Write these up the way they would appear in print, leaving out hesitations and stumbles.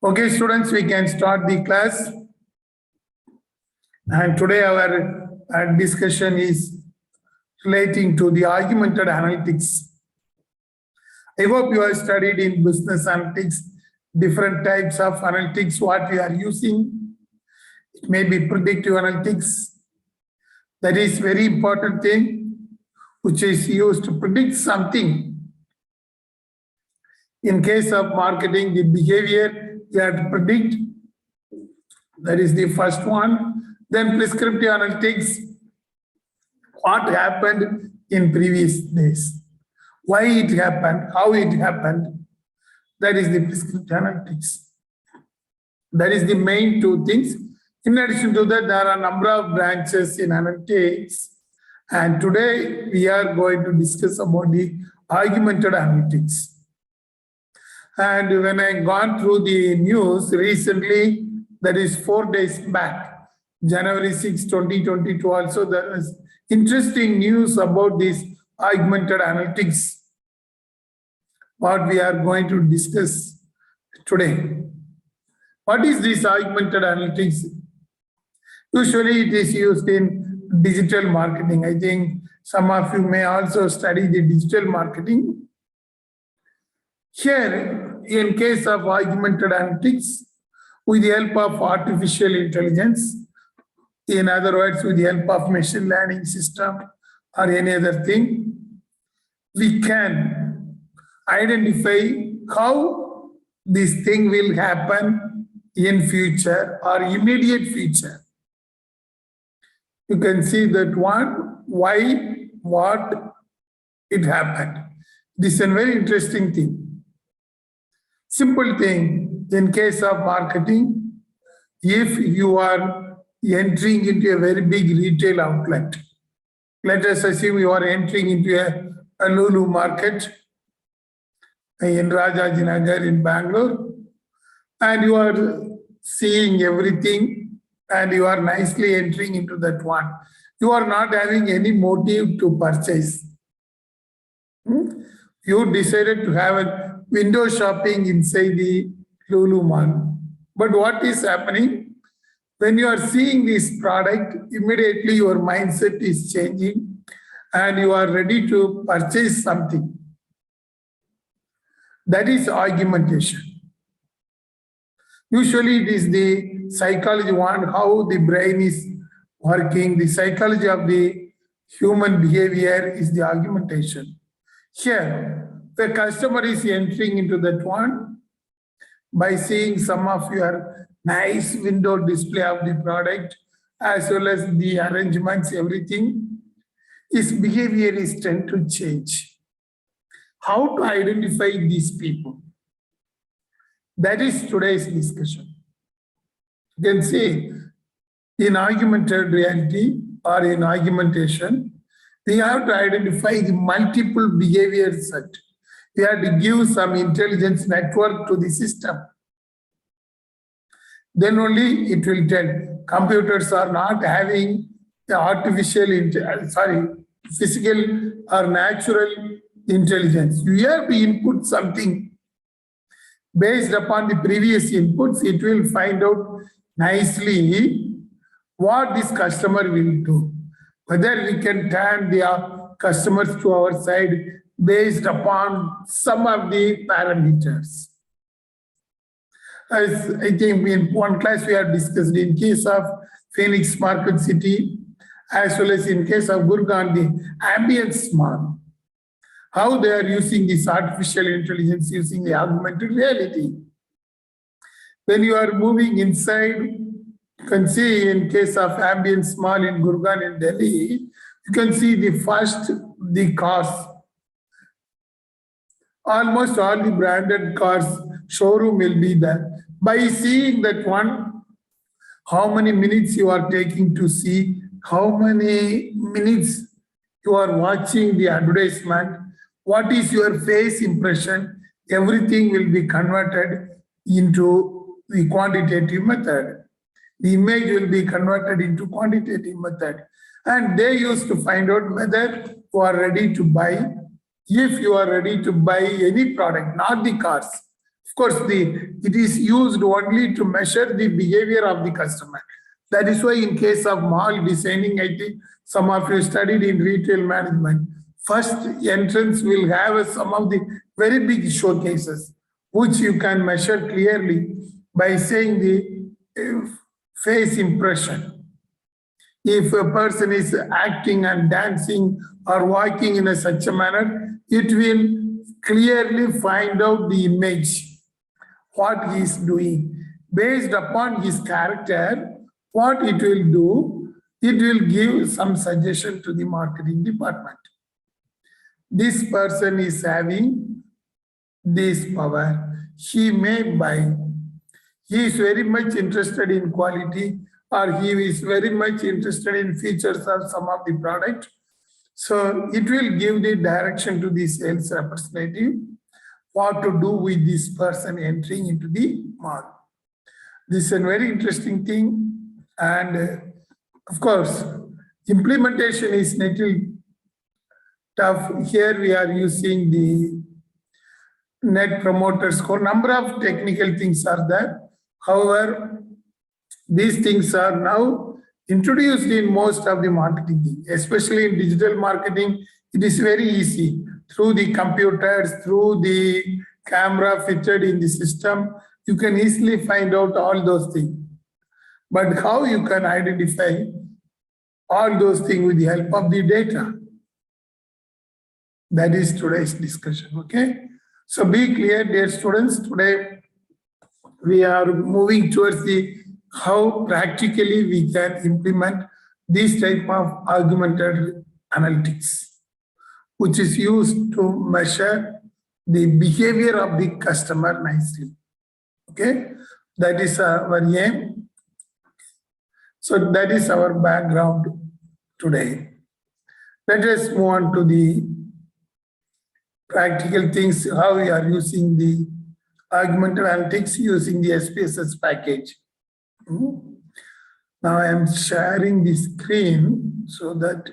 Okay, students, we can start the class. And today our discussion is relating to the augmented analytics. I hope you have studied in business analytics, different types of analytics, what we are using. It may be predictive analytics. That is very important thing, which is used to predict something. In case of marketing, the behavior you have to predict. That is the first one. Then prescriptive analytics, what happened in previous days, why it happened, how it happened. That is the prescriptive analytics. That is the main two things. In addition to that, there are a number of branches in analytics. And today we are going to discuss about the augmented analytics. And when I gone through the news recently, that is 4 days back, January 6, 2022, also there is interesting news about this augmented analytics, what we are going to discuss today. What is this augmented analytics? Usually it is used in digital marketing. I think some of you may also study the digital marketing. Here, in case of augmented analytics, with the help of artificial intelligence, in other words, with the help of machine learning system or any other thing, we can identify how this thing will happen in future or immediate future. You can see that one, why, what, it happened. This is a very interesting thing. Simple thing, in case of marketing, if you are entering into a very big retail outlet, let us assume you are entering into a Lulu market in Rajajinagar in Bangalore, and you are seeing everything and you are nicely entering into that one. You are not having any motive to purchase. You decided to have a window shopping inside the Lulu Mall. But what is happening? When you are seeing this product, immediately your mindset is changing and you are ready to purchase something. That is augmentation. Usually it is the psychology one, how the brain is working, the psychology of the human behavior is the augmentation. Here, the customer is entering into that one by seeing some of your nice window display of the product as well as the arrangements, everything. His behavior is tend to change. How to identify these people? That is today's discussion. You can see in augmented reality or in augmentation, we have to identify the multiple behavior set. We have to give some intelligence network to the system. Then only it will tell. Computers are not having the physical or natural intelligence. You have to input something. Based upon the previous inputs, it will find out nicely what this customer will do. Whether we can turn the customers to our side based upon some of the parameters. As I think in one class we have discussed in case of Phoenix Market City, as well as in case of Gurgaon, the Ambience Mall, how they are using this artificial intelligence using the augmented reality. When you are moving inside, you can see in case of Ambience Mall in Gurgaon in Delhi, you can see the cars. Almost all the branded cars showroom will be there. By seeing that one, how many minutes you are taking to see, how many minutes you are watching the advertisement, what is your face impression, everything will be converted into the quantitative method. The image will be converted into quantitative method. And they used to find out whether you are ready to buy. If you are ready to buy any product, not the cars, Of course, it is used only to measure the behavior of the customer. That is why in case of mall designing, I think some of you studied in retail management. First entrance will have some of the very big showcases, which you can measure clearly by saying the face impression. If a person is acting and dancing or walking in such a manner, it will clearly find out the image, what he is doing. Based upon his character, what it will do, it will give some suggestion to the marketing department. This person is having this power. He may buy. He is very much interested in quality, or he is very much interested in features of some of the product. So it will give the direction to the sales representative what to do with this person entering into the mall. This is a very interesting thing. And of course, implementation is little tough. Here we are using the net promoter score. Number of technical things are there. However, these things are now introduced in most of the marketing, especially in digital marketing. It is very easy through the computers, through the camera fitted in the system. You can easily find out all those things. But how you can identify all those things with the help of the data? That is today's discussion, okay? So be clear, dear students, today we are moving towards the how practically we can implement this type of augmented analytics, which is used to measure the behavior of the customer nicely, okay? That is our aim. So that is our background today. Let us move on to the practical things, how we are using the augmented analytics using the SPSS package. Now I am sharing the screen so that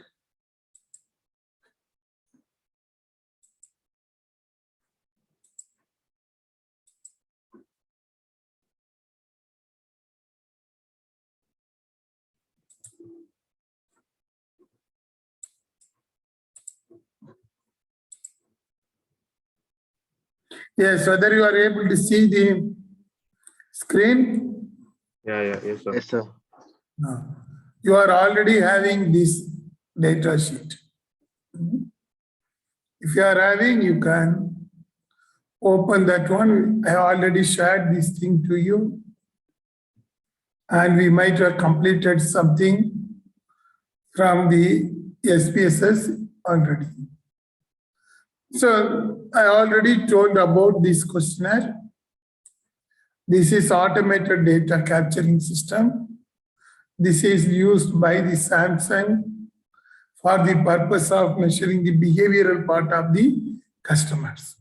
yes, whether you are able to see the screen. Yes, sir. Yes, sir. No. You are already having this data sheet. If you are having, you can open that one. I already shared this thing to you. And we might have completed something from the SPSS already. So I already told about this questionnaire. This is automated data capturing system. This is used by the Samsung for the purpose of measuring the behavioral part of the customers.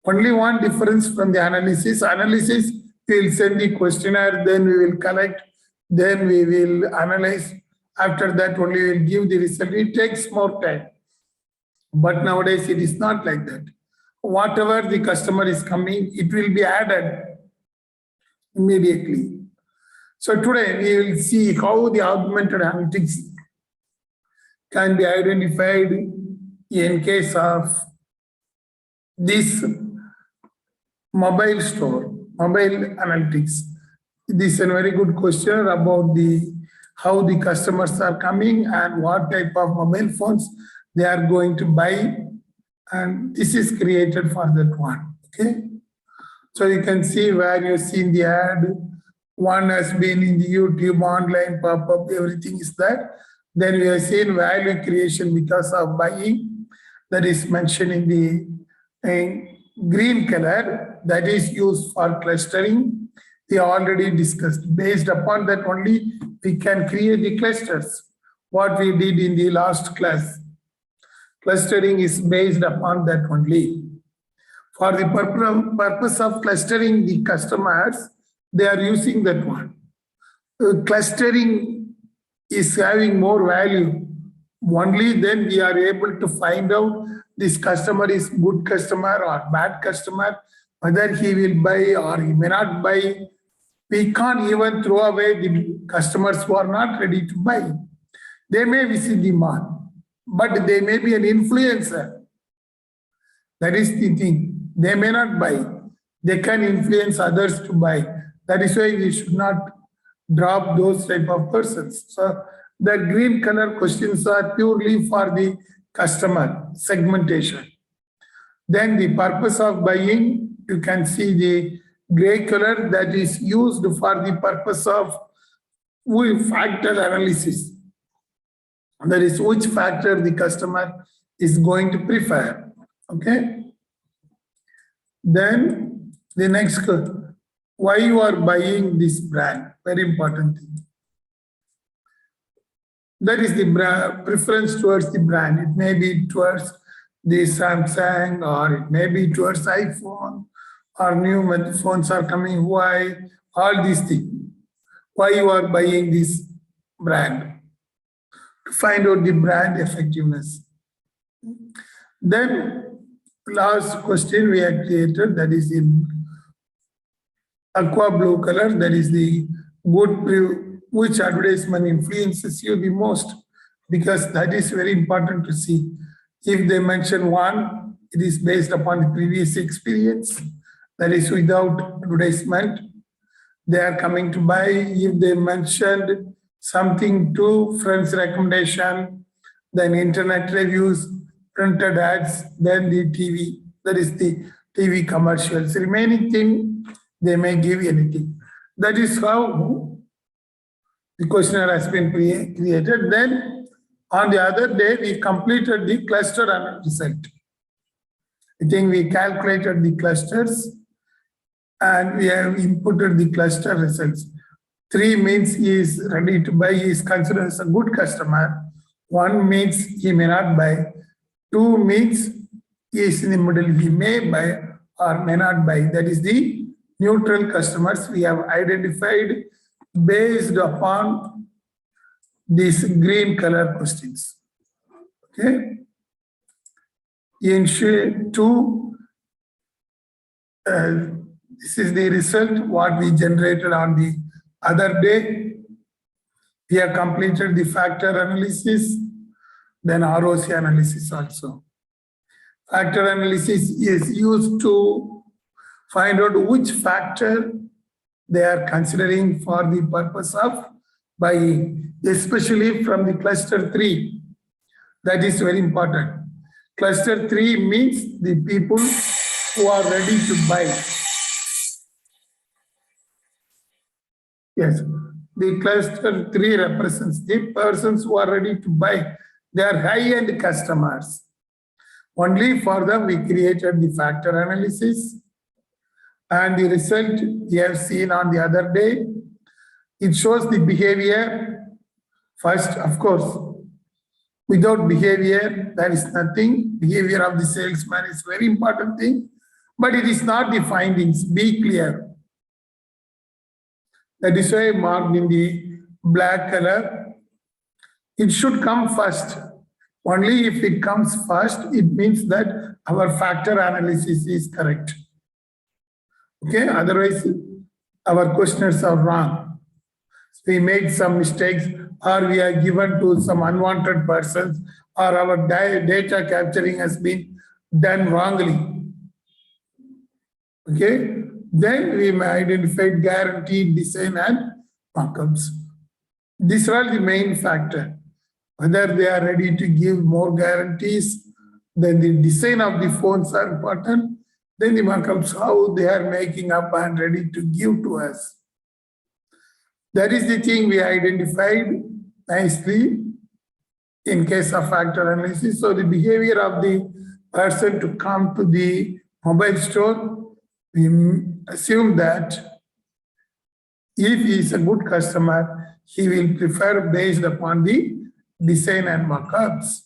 Only one difference from the analysis. Analysis, we will send the questionnaire, then we will collect, then we will analyze. After that, only we will give the result. It takes more time. But nowadays, it is not like that. Whatever the customer is coming, it will be added immediately. So today we will see how the augmented analytics can be identified in case of this mobile store, mobile analytics. This is a very good question about how the customers are coming and what type of mobile phones they are going to buy. And this is created for that one, okay? So you can see where you've seen the ad. One has been in the YouTube, online, pop-up, everything is there. Then we have seen value creation because of buying. That is mentioned in the green color. That is used for clustering. We already discussed. Based upon that only, we can create the clusters. What we did in the last class. Clustering is based upon that only. For the purpose of clustering the customers, they are using that one. Clustering is having more value. Only then we are able to find out this customer is good customer or bad customer. whether he will buy or he may not buy. We can't even throw away the customers who are not ready to buy. They may visit the mall, but they may be an influencer. That is the thing. They may not buy. They can influence others to buy. That is why we should not drop those type of persons. So the green color questions are purely for the customer segmentation. Then the purpose of buying, you can see the gray color that is used for the purpose of factor analysis. That is which factor the customer is going to prefer. Okay. Then the next, why you are buying this brand? Very important thing. That is the preference towards the brand. It may be towards the Samsung, or it may be towards iPhone, or new phones are coming, Huawei, all these things. Why you are buying this brand? To find out the brand effectiveness. Then last question we have created, that is in aqua blue color, that is the good, which advertisement influences you the most, because that is very important to see. If they mention one, it is based upon the previous experience, that is without advertisement. They are coming to buy. If they mentioned something to friends recommendation, then internet reviews, printed ads, then the TV, that is the TV commercials. Remaining thing, they may give anything. That is how the questionnaire has been created. Then on the other day, we completed the cluster result. I think we calculated the clusters and we have inputted the cluster results. 3 means he is ready to buy, he is considered as a good customer. 1 means he may not buy. 2 means he is in the middle, he may buy or may not buy. That is the neutral customers we have identified based upon these green color questions. Okay. In sheet 2, this is the result what we generated on the other day. We have completed the factor analysis, then ROC analysis also. Factor analysis is used to find out which factor they are considering for the purpose of buying, especially from the cluster 3. That is very important. Cluster 3 means the people who are ready to buy. Yes, the cluster 3 represents the persons who are ready to buy. They are high-end customers. Only for them we created the factor analysis, and the result we have seen on the other day. It shows the behavior. First, of course, without behavior, there is nothing. Behavior of the salesman is very important thing, but it is not the findings. Be clear. That is why marked in the black color. It should come first. Only if it comes first, it means that our factor analysis is correct. Okay, otherwise our questionnaires are wrong. We made some mistakes, or we are given to some unwanted persons, or our data capturing has been done wrongly. Okay, then we may identify guaranteed design and markups. These are the main factor. Whether they are ready to give more guarantees, then the design of the phones are important, then the markups, how they are making up and ready to give to us. That is the thing we identified nicely in case of factor analysis. So the behavior of the person to come to the mobile store, we assume that if he is a good customer, he will prefer based upon the design and markups.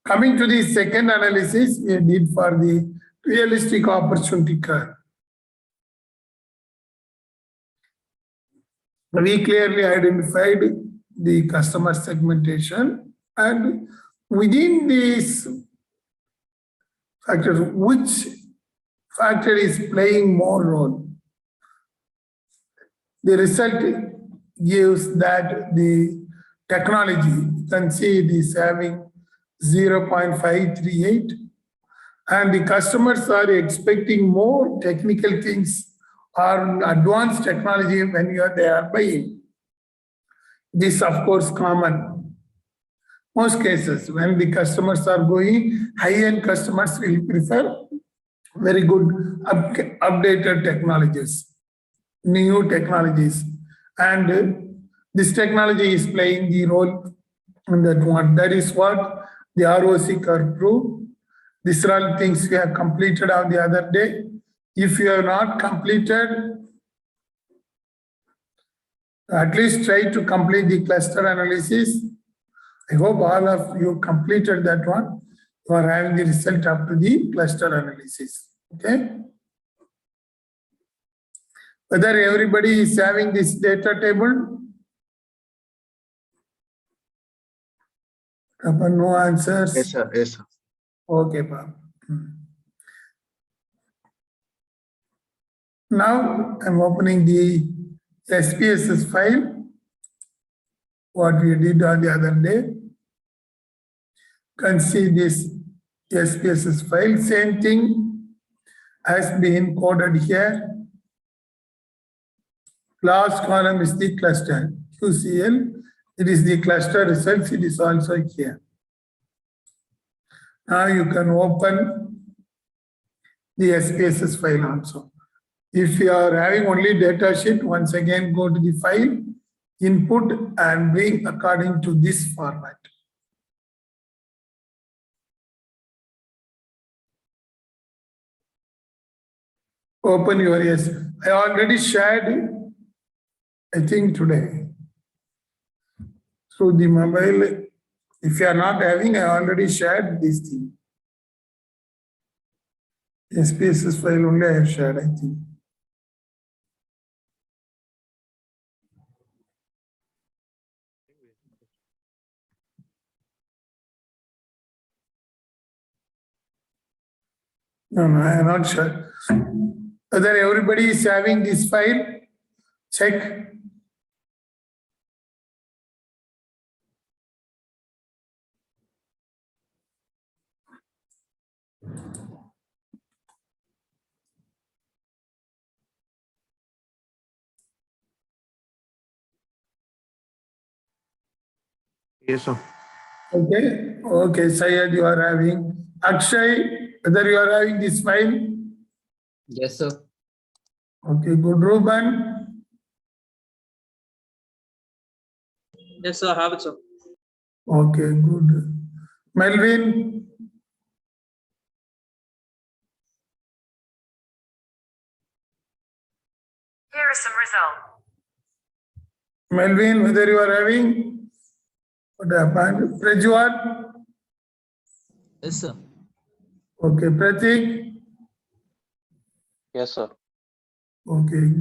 Coming to the second analysis we did for the realistic opportunity curve. We clearly identified the customer segmentation, and within these factors, which factor is playing more role. The result gives that the technology, you can see it is having 0.538, and the customers are expecting more technical things or advanced technology when they are buying. This, of course, common. Most cases, when the customers are going, high-end customers will prefer very good updated technologies, new technologies. And this technology is playing the role in that one. That is what the ROC curve proved. These are all things we have completed on the other day. If you have not completed, at least try to complete the cluster analysis. I hope all of you completed that one. You are having the result up to the cluster analysis. Okay. Whether everybody is having this data table? No answers. Yes, sir. Yes, sir. Okay, Bob. Now I'm opening the SPSS file, what we did on the other day. You can see this SPSS file, same thing has been coded here. Last column is the cluster, QCL. It is the cluster results, it is also here. Now you can open the SPSS file also. If you are having only data sheet, once again go to the file, input and bring according to this format. Open your I already shared, I think today, through the mobile. If you are not having, I already shared this thing. SPSS file only I have shared, I think. No, I am not sure. Whether everybody is having this file, check. Yes, sir. Okay, okay, Syed, you are having. Akshay, whether you are having this file? Yes, sir. Okay, good. Ruben? Yes, sir. I have it, sir. Okay, good. Melvin? Here is some result. Melvin, whether you are having? What happened? Prajwal? Yes, sir. Okay, Pratik? Yes, sir. Okay.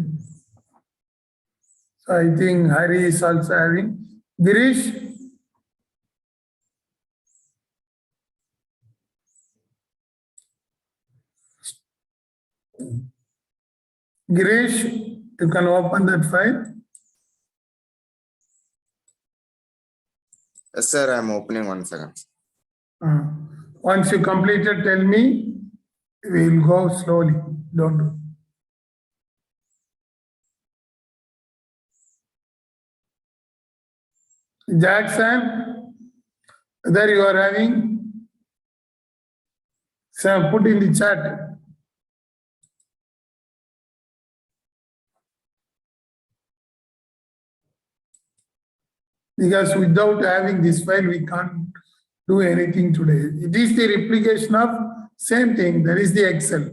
So I think Hari is also having. Girish? Girish, you can open that file. Yes, sir. I'm opening 1 second. Once you complete it, tell me. We'll go slowly. Don't do. Jackson, whether you are having, so put in the chat. Because without having this file, we can't do anything today. It is the replication of same thing, that is the Excel.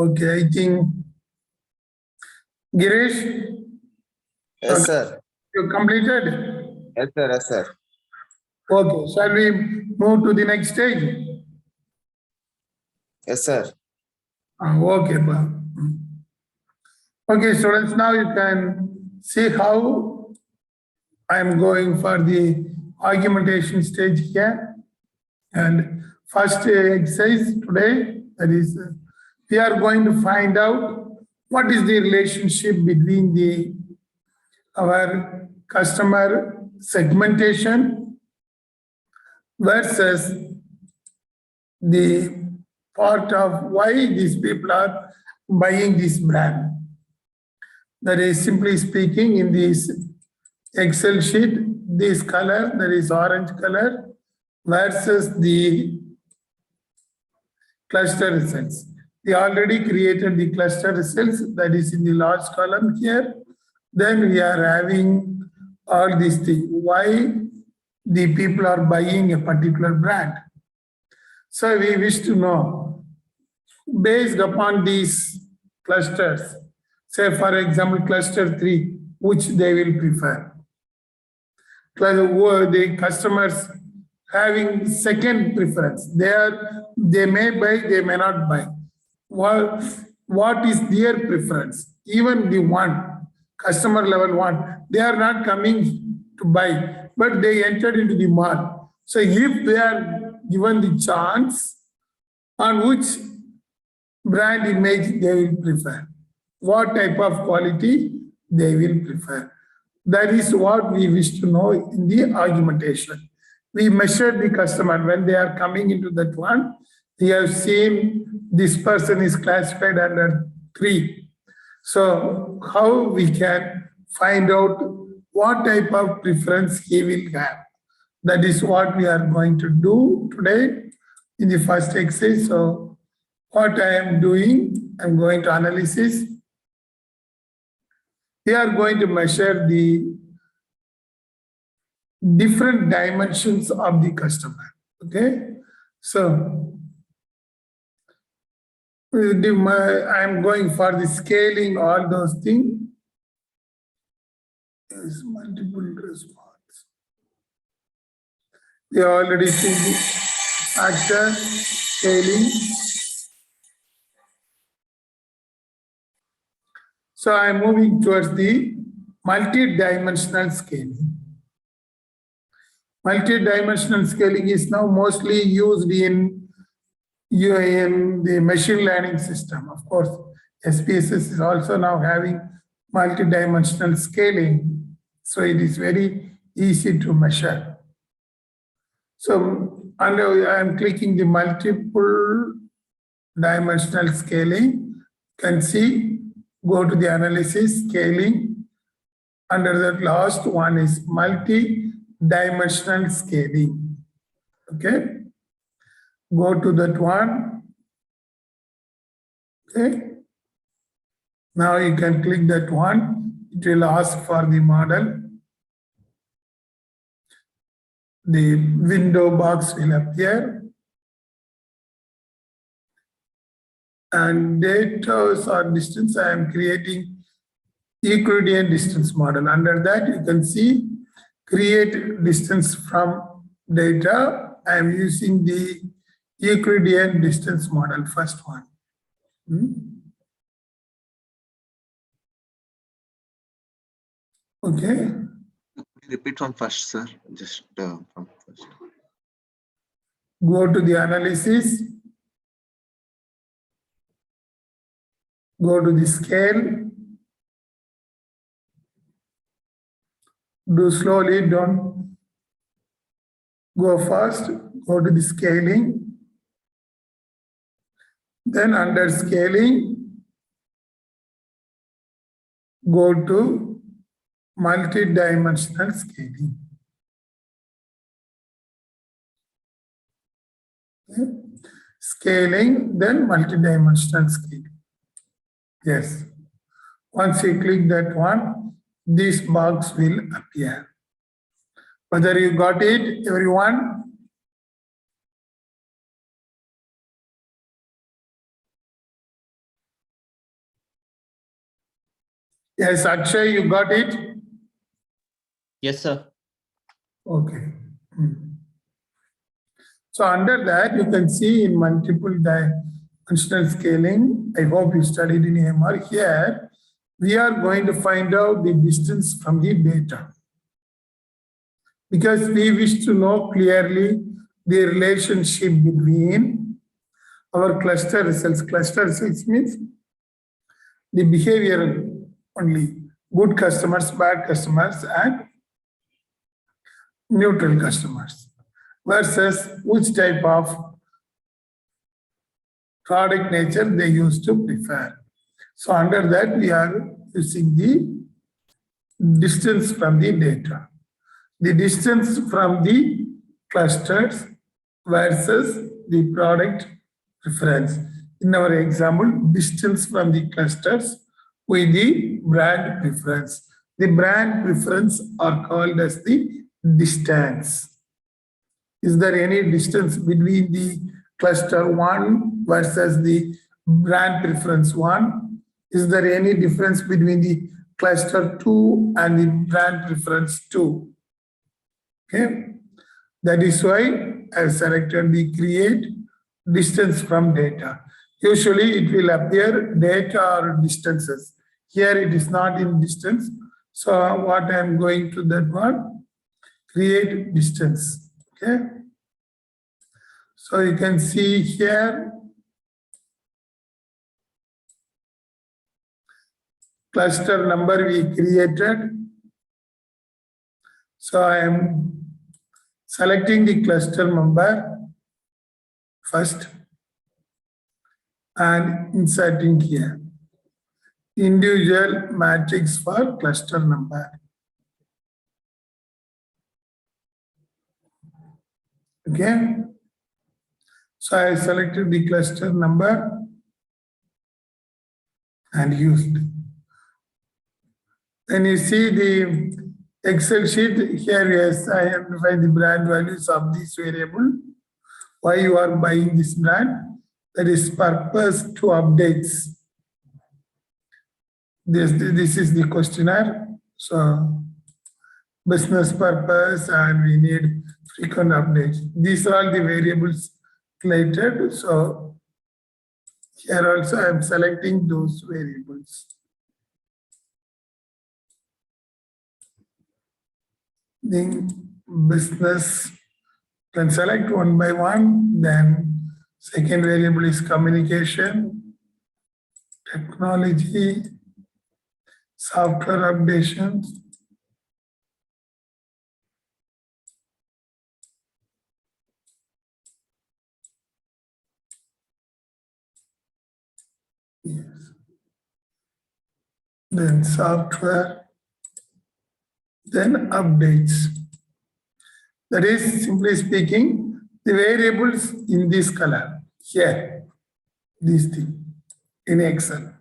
Okay, I think Girish, Yes, sir. you completed? Yes, sir. Yes, sir. Okay, shall we move to the next stage? Yes, sir. Okay, okay, students, now you can see how I'm going for the argumentation stage here. And first exercise today, that is, we are going to find out what is the relationship between our customer segmentation versus the part of why these people are buying this brand. That is, simply speaking, in this Excel sheet, this color, that is orange color, versus the cluster results. We already created the cluster results, that is in the large column here. Then we are having all these things. Why the people are buying a particular brand. So we wish to know, based upon these clusters, say for example, cluster 3, which they will prefer. The customers having second preference. They may buy, they may not buy. What is their preference? Even the one, customer level one, they are not coming to buy, but they entered into the mall. So if they are given the chance, on which brand image they will prefer, what type of quality they will prefer. That is what we wish to know in the argumentation. We measure the customer when they are coming into that one. We have seen this person is classified under 3. So how we can find out what type of preference he will have. That is what we are going to do today in the first exercise. So what I am doing, I'm going to analysis. We are going to measure the different dimensions of the customer. Okay, so I'm going for the scaling, all those things. Yes, multiple response. We already see the factor scaling. So I'm moving towards the multi-dimensional scaling. Multi-dimensional scaling is now mostly used in the machine learning system. Of course, SPSS is also now having multi-dimensional scaling. So it is very easy to measure. So I'm clicking the multiple dimensional scaling. You can see, go to the analysis, scaling. Under that last one is multi-dimensional scaling. Okay. Go to that one. Okay. Now you can click that one. It will ask for the model. The window box will appear. And data or distance, I am creating Euclidean distance model. Under that, you can see create distance from data. I am using the Euclidean distance model, first one. Okay. Repeat from first, sir. Just from first. Go to the analysis. Go to the scale. Do slowly, don't go fast. Go to the scaling. Then under scaling, go to multi-dimensional scaling. Okay. Scaling, then multi-dimensional scaling. Yes. Once you click that one, this box will appear. Whether you got it, everyone? Yes, Akshay, you got it? Yes, sir. Okay. So under that, you can see in multiple dimensional scaling, I hope you studied in AMR here, we are going to find out the distance from the data. Because we wish to know clearly the relationship between our cluster results. Cluster results means the behavior only, good customers, bad customers, and neutral customers, versus which type of product nature they used to prefer. So under that, we are using the distance from the data. The distance from the clusters versus the product preference. In our example, distance from the clusters with the brand preference. The brand preference are called as the distance. Is there any distance between the cluster 1 versus the brand preference 1? Is there any difference between the cluster 2 and the brand preference 2? Okay, that is why I have selected the create distance from data. Usually it will appear data or distances. Here it is not in distance. So what I am going to that one, create distance. Okay. So you can see here, cluster number we created. So I am selecting the cluster number first and inserting here individual matrix for cluster number. Okay. So I selected the cluster number and used. Then you see the Excel sheet here, yes, I have to find the brand values of this variable. Why you are buying this brand? That is purpose to updates. This is the questionnaire. So business purpose, and we need frequent updates. These are all the variables created. So here also I am selecting those variables. The business can select one by one. Then second variable is communication, technology, software updations. Yes. Then software, then updates. That is, simply speaking, the variables in this color here, these things in Excel.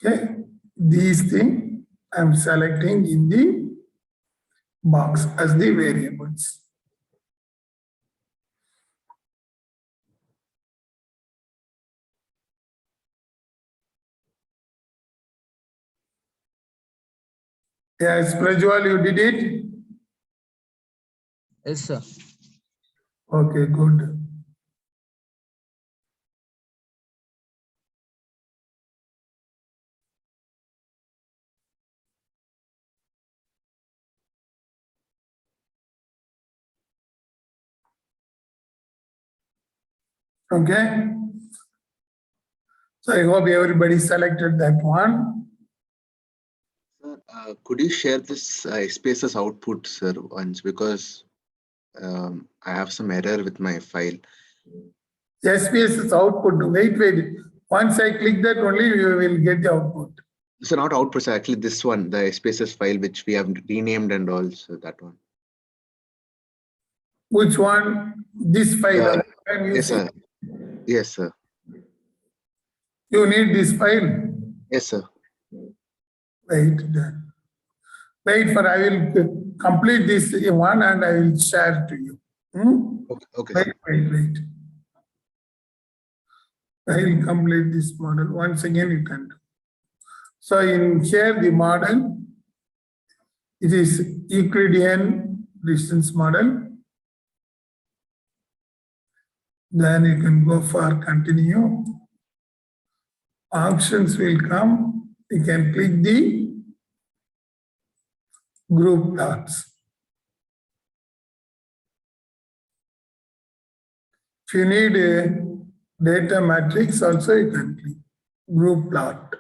Okay, these things I'm selecting in the box as the variables. Yes, Prajwal, you did it? Yes, sir. Okay, good. Okay. So I hope everybody selected that one. Sir, could you share this SPSS output, sir, once, because I have some error with my file. SPSS output. Wait. Once I click that, only you will get the output. So not output, sir, actually this one, the SPSS file which we have renamed and also that one. Which one? This file. Yes, sir. Yes, sir. You need this file. Yes, sir. Wait. Wait, I will complete this one and I will share to you. Okay. Wait. I will complete this model. Once again, you can do. So in here, the model, it is Euclidean distance model. Then you can go for continue. Options will come. You can click the group plots. If you need a data matrix, also you can click group plot.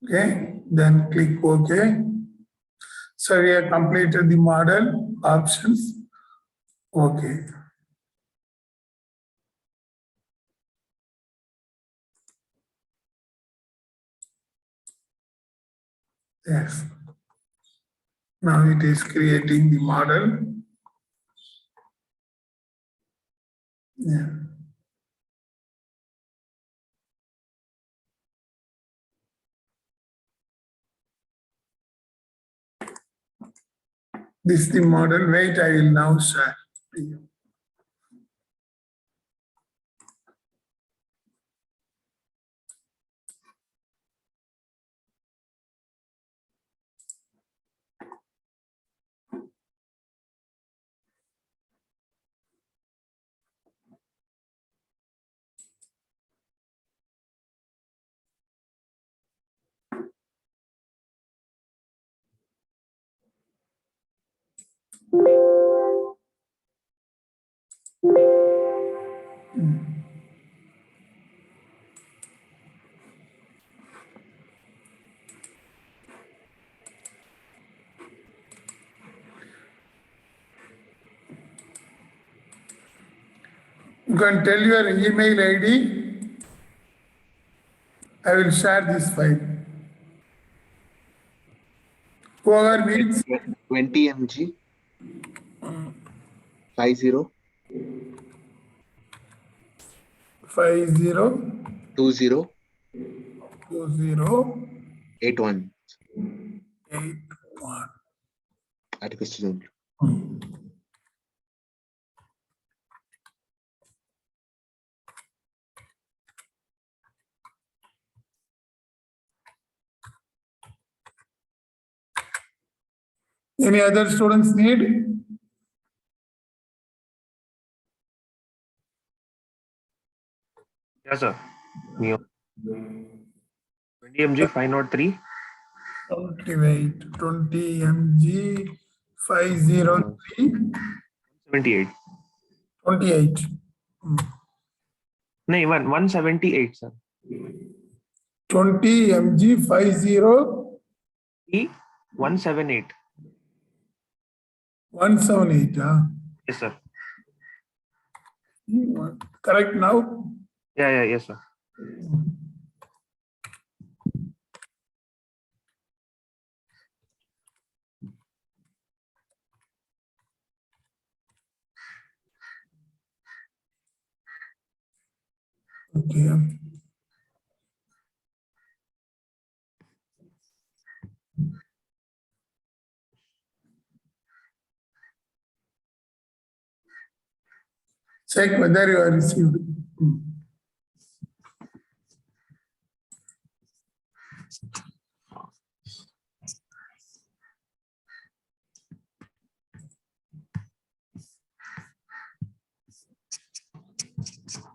Okay, then click OK. So we have completed the model options. Okay. Yes. Now it is creating the model. Yeah. This is the model. Wait, I will now share to you. You can tell your email ID. I will share this file. Whoever needs 20 mg 50 50 20 20 81 81. artificial. Any other students need? Yes, sir. Neo. 20 mg 503. Wait, 20 mg 503 78. 28. No, 178, sir. 20 mg 50 E 178. 178. Yes, sir. Correct now? Yeah, yes, sir. Okay. Check whether you are received.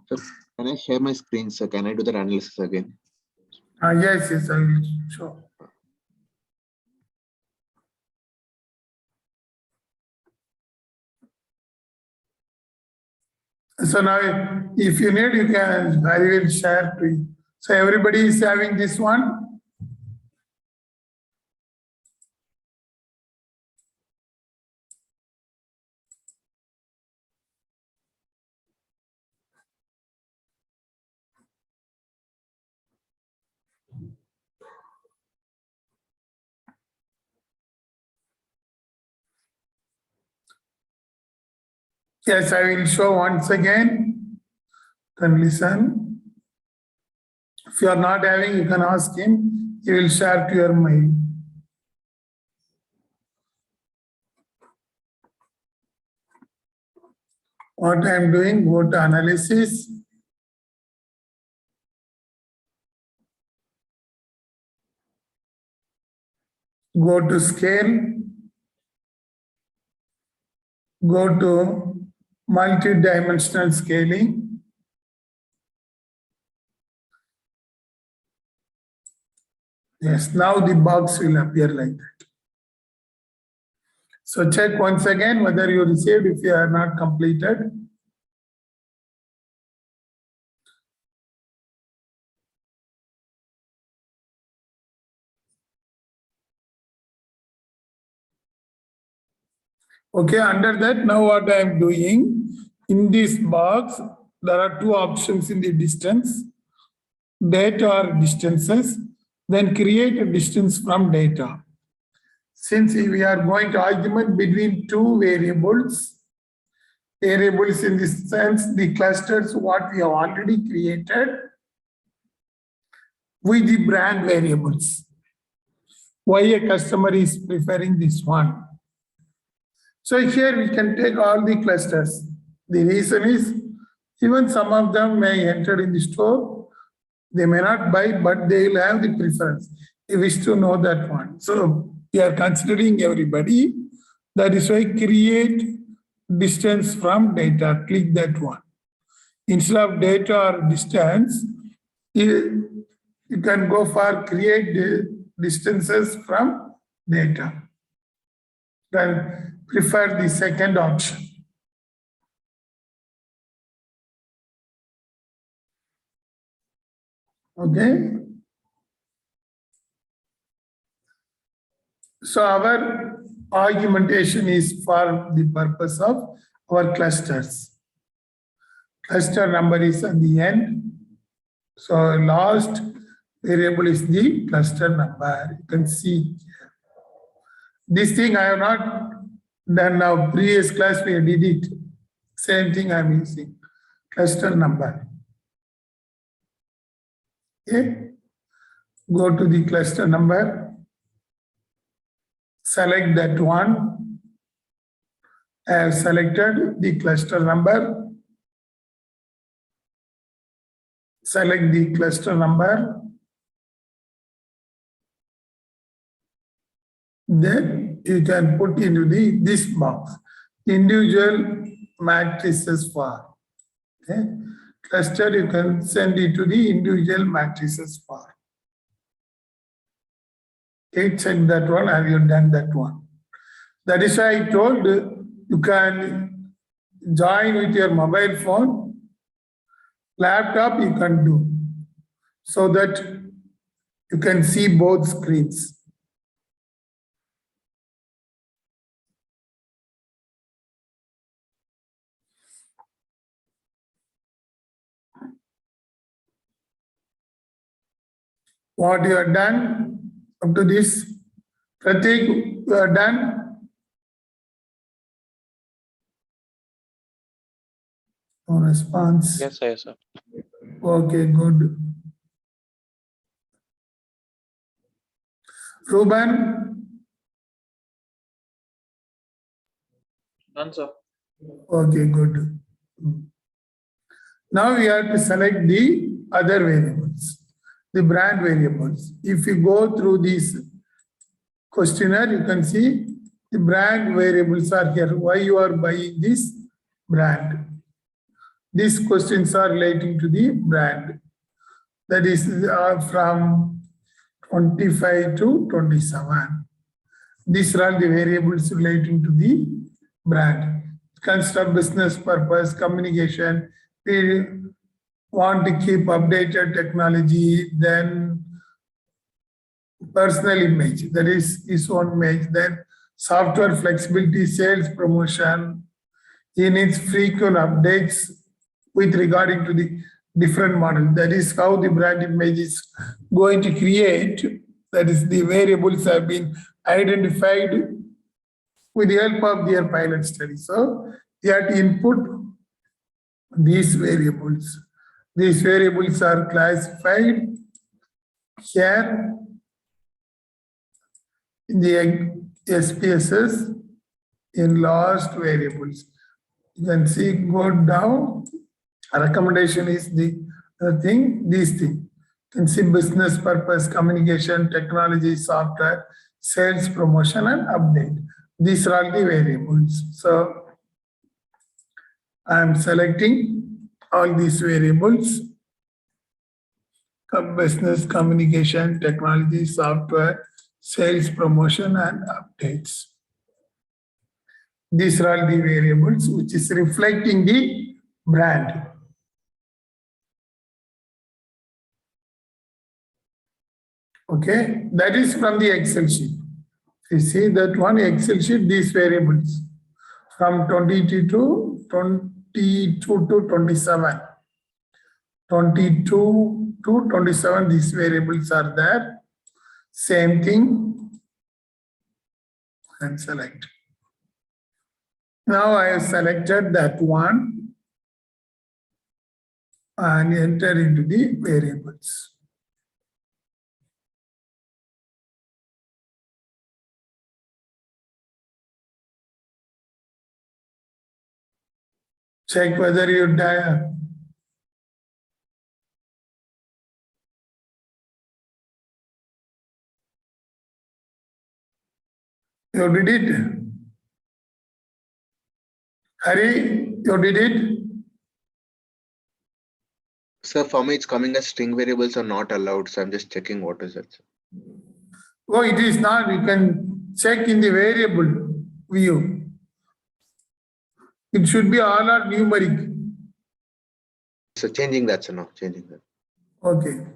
So can I share my screen, sir? Can I do that analysis again? Yes, I will show. So now, if you need, you can, I will share to you. So everybody is having this one. Yes, I will show once again. Then listen. If you are not having, you can ask him. He will share to your mail. What I am doing, go to analysis. Go to scale. Go to multi-dimensional scaling. Yes, now the box will appear like that. So check once again whether you received if you are not completed. Okay, under that, now what I am doing, in this box, there are two options in the distance, data or distances, then create a distance from data. Since we are going to argument between two variables in this sense, the clusters what we have already created with the brand variables. Why a customer is preferring this one. So here we can take all the clusters. The reason is even some of them may enter in the store. They may not buy, but they will have the preference. You wish to know that one. So we are considering everybody. That is why create distance from data. Click that one. Instead of data or distance, you can go for create the distances from data. Then prefer the second option. Okay. So our argumentation is for the purpose of our clusters. Cluster number is at the end. So last variable is the cluster number. You can see here. This thing I have not done now. Previous class we did it. Same thing I am using. Cluster number. Okay. Go to the cluster number. Select that one. I have selected the cluster number. Select the cluster number. Then you can put into this box individual matrices for. Okay. Cluster you can send it to the individual matrices for. Okay, check that one. Have you done that one? That is why I told you can join with your mobile phone, laptop you can do, so that you can see both screens. What you have done up to this, Pratik, you are done. No response. Yes, sir. Yes, sir. Okay, good. Ruben, Done, sir. okay, good. Now we have to select the other variables, the brand variables. If you go through this questionnaire, you can see the brand variables are here. Why you are buying this brand? These questions are relating to the brand. That is from 25 to 27. These are all the variables relating to the brand. Construct business purpose, communication. We want to keep updated technology, then personal image, that is his own image, then software flexibility, sales promotion. He needs frequent updates with regarding to the different model. That is how the brand image is going to create. That is the variables have been identified with the help of their pilot study. So you have to input these variables. These variables are classified here in the SPSS in last variables. You can see, go down. Recommendation is the thing, these things. You can see business purpose, communication, technology, software, sales, promotion, and update. These are all the variables. So I am selecting all these variables. Business, communication, technology, software, sales, promotion, and updates. These are all the variables which is reflecting the brand. Okay, that is from the Excel sheet. You see that one Excel sheet, these variables from 22 to 27. 22 to 27, these variables are there. Same thing. And select. Now I have selected that one and enter into the variables. Check whether you die. You did it. Hari, you did it. Sir, for me, it's coming as string variables are not allowed. So I'm just checking what is it. Oh, it is not. You can check in the variable view. It should be all are numeric. So changing that, sir, no, changing that. Okay.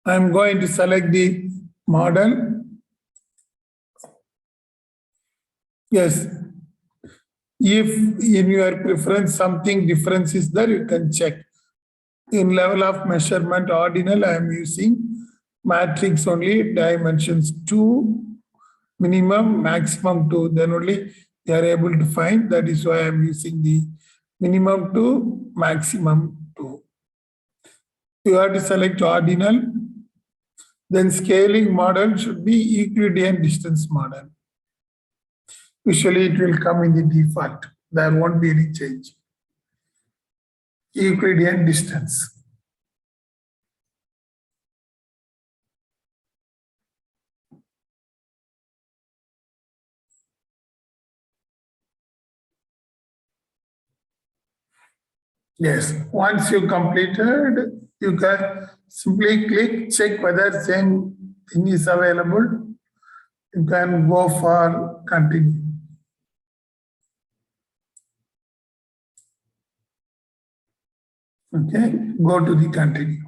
I'm going to select the model. Yes. If in your preference something difference is there, you can check. In level of measurement ordinal, I am using matrix only, dimensions 2, minimum, maximum 2. Then only you are able to find. That is why I am using the minimum 2, maximum 2. You have to select ordinal. Then scaling model should be Euclidean distance model. Usually it will come in the default. There won't be any change. Euclidean distance. Yes, once you completed, you can simply click, check whether same thing is available. You can go for continue. Okay, go to the continue.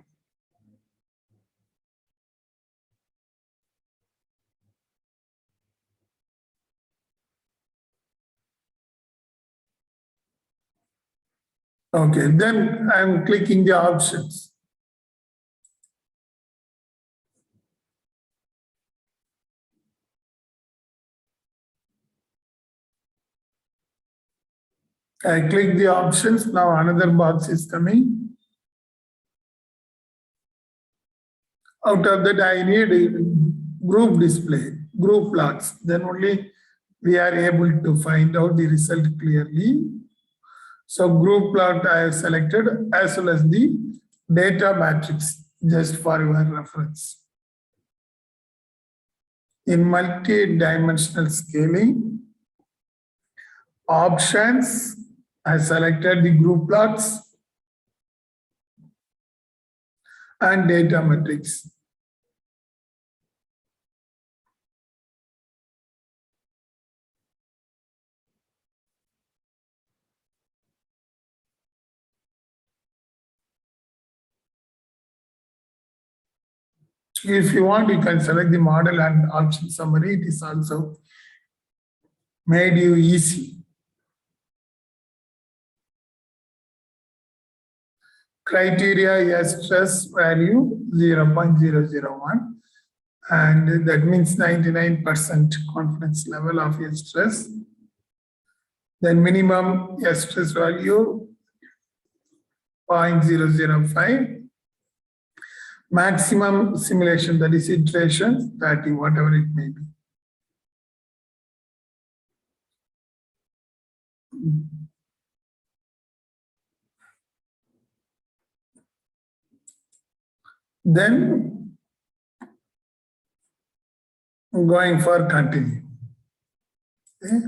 Okay, then I'm clicking the options. I click the options, now another box is coming. Out of that, I need a group display. group plots. Then only we are able to find out the result clearly. So group plot I have selected as well as the data matrix, just for your reference. In multi-dimensional scaling, options, I selected the group plots and data matrix. If you want, you can select the model and option summary. It is also made you easy. Criteria, yes, stress value 0.001. And that means 99% confidence level of your stress. Then minimum yes, stress value 0.005. Maximum simulation, that is iterations, 30, whatever it may be. Then going for continue. Okay.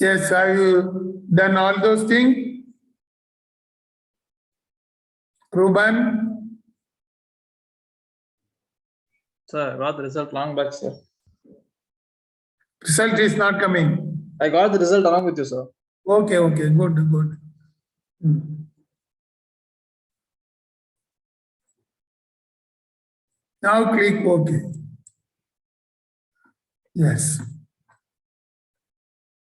Yes, have you done all those things? Ruben? Sir, I got the result long back, sir. Result is not coming. I got the result along with you, sir. Okay, good. Now click OK. Yes.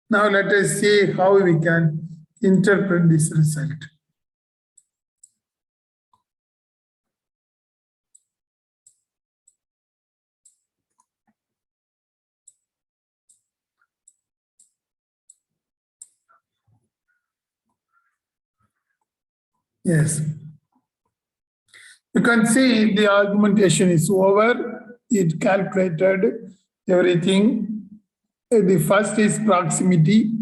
Now let us see how we can interpret this result. Yes. You can see the argumentation is over. It calculated everything. The first is proximity.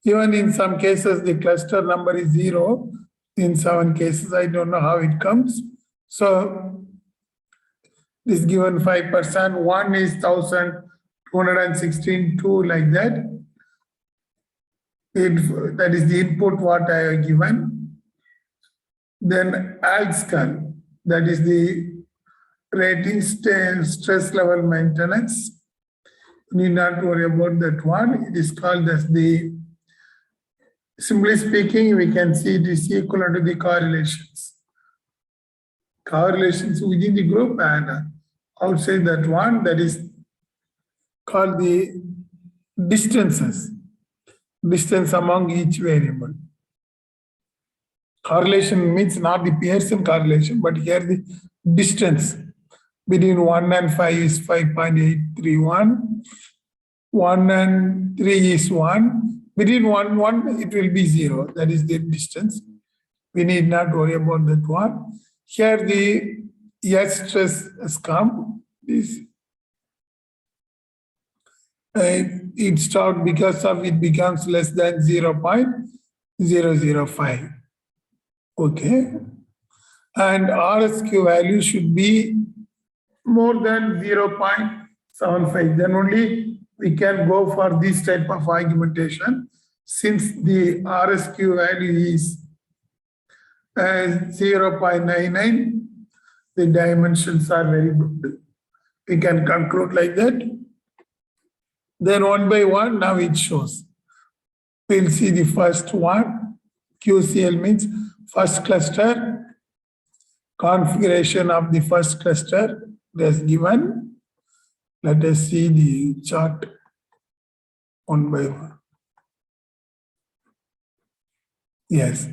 Even in some cases, the cluster number is 0. In 7 cases, I don't know how it comes. So this given 5%, 1 is 1,216, 2 like that. That is the input what I have given. Then ALSCAL, that is the rating stress level maintenance. You need not worry about that one. It is called as the, simply speaking, we can see it is equivalent to the correlations. Correlations within the group and outside that one, that is called the distances. Distance among each variable. Correlation means not the Pearson correlation, but here the distance between 1 and 5 is 5.831. 1 and 3 is 1. Between 1 and 1, it will be 0. That is the distance. We need not worry about that one. Here the S stress has come. It stopped because of it becomes less than 0.005. Okay. And RSQ value should be more than 0.75. Then only we can go for this type of argumentation. Since the RSQ value is 0.99, the dimensions are very good. We can conclude like that. Then one by one, now it shows. We'll see the first one. QCL means first cluster. Configuration of the first cluster that's given. Let us see the chart one by one. Yes.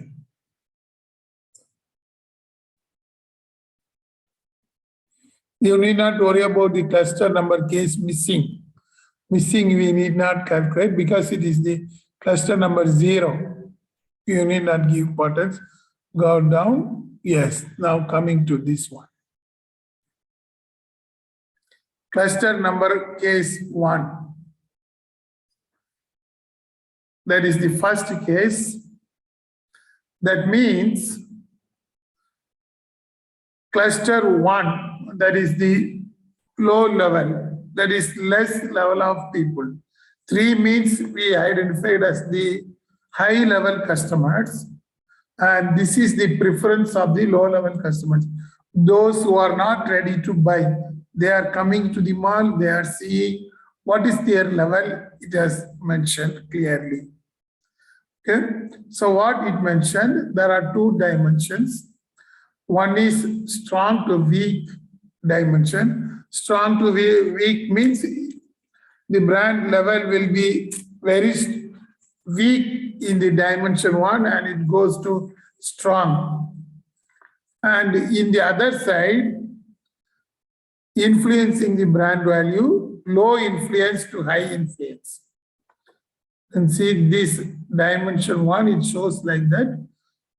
You need not worry about the cluster number case missing. Missing we need not calculate because it is the cluster number 0. You need not give importance. Go down. Yes. Now coming to this one. Cluster number case 1. That is the first case. That means cluster 1, that is the low level, that is less level of people. 3 means we identified as the high level customers, and this is the preference of the low level customers. Those who are not ready to buy, they are coming to the mall, they are seeing what is their level, it has mentioned clearly. Okay, so what it mentioned, there are 2 dimensions. One is strong to weak dimension. Strong to weak means the brand level will be very weak in the dimension 1 and it goes to strong. And in the other side, influencing the brand value, low influence to high influence. And see this dimension 1, it shows like that.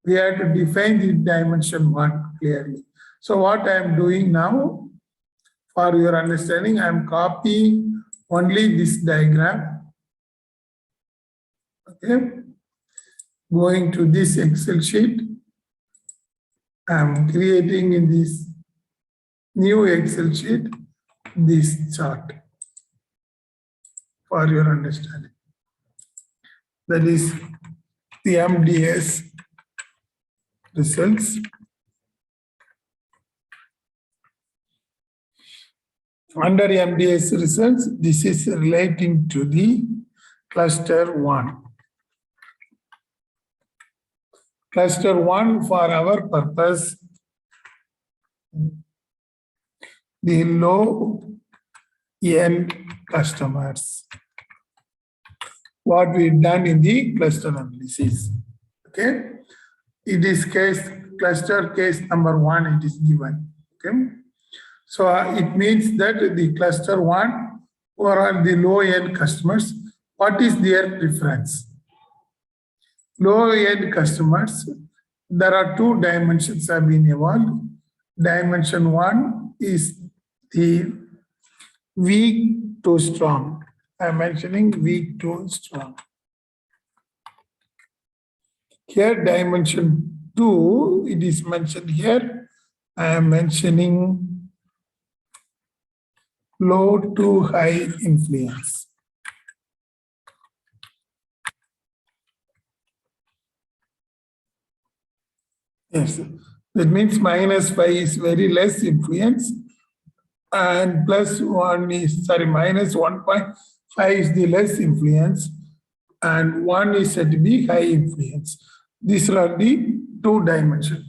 We have to define the dimension 1 clearly. So what I am doing now, for your understanding, I am copying only this diagram. Okay. Going to this Excel sheet. I am creating in this new Excel sheet this chart for your understanding. That is the MDS results. Under MDS results, this is relating to the cluster 1. Cluster 1 for our purpose, the low end customers. What we've done in the cluster analysis. Okay. It is cluster case number 1, it is given. Okay. So it means that the cluster 1 or the low end customers, what is their preference? Low end customers, there are 2 dimensions have been evolved. Dimension 1 is the weak to strong. I'm mentioning weak to strong. Here dimension 2, it is mentioned here. I am mentioning low to high influence. Yes, that means -5 is very less influence and +1 is, minus 1.5 is the less influence and 1 is said to be high influence. These are the 2 dimensions.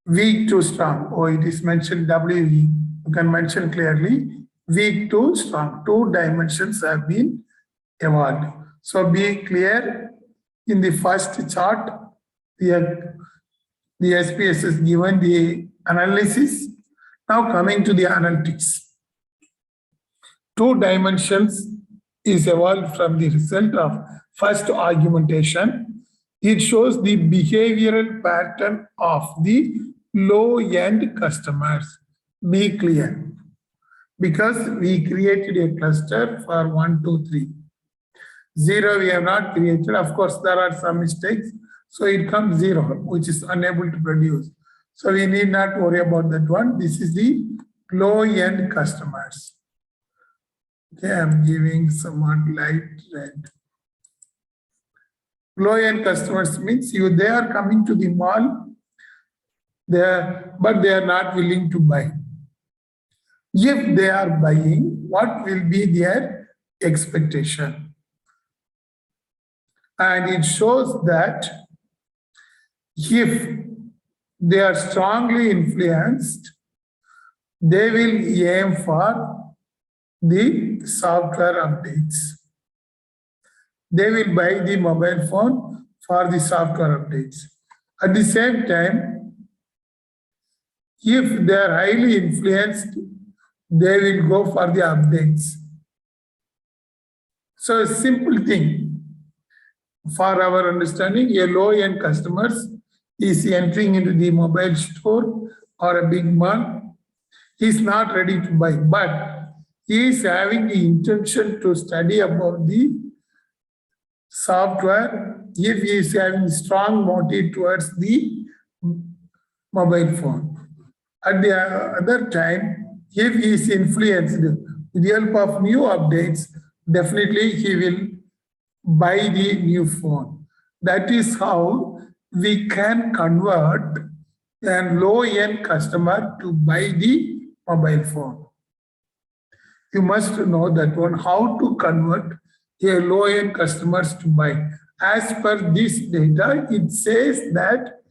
Weak to strong, or it is mentioned WE. You can mention clearly, weak to strong. 2 dimensions have been evolved. So be clear, in the first chart, the SPS is given the analysis. Now coming to the analytics. 2 dimensions is evolved from the result of first argumentation. It shows the behavioral pattern of the low-end customers. Be clear. Because we created a cluster for 1, 2, 3. 0 we have not created. Of course, there are some mistakes. So it comes 0, which is unable to produce. So we need not worry about that one. This is the low-end customers. Okay, I'm giving somewhat light red. Low-end customers means they are coming to the mall, but they are not willing to buy. If they are buying, what will be their expectation? And it shows that if they are strongly influenced, they will aim for the software updates. They will buy the mobile phone for the software updates. At the same time, if they are highly influenced, they will go for the updates. So a simple thing for our understanding, a low-end customers, is entering into the mobile store or a big mall. He's not ready to buy, but he is having the intention to study about the software if he is having strong motive towards the mobile phone. At the other time, if he is influenced with the help of new updates, definitely he will buy the new phone. That is how we can convert a low-end customer to buy the mobile phone. You must know that one, how to convert a low-end customers to buy. As per this data, it says that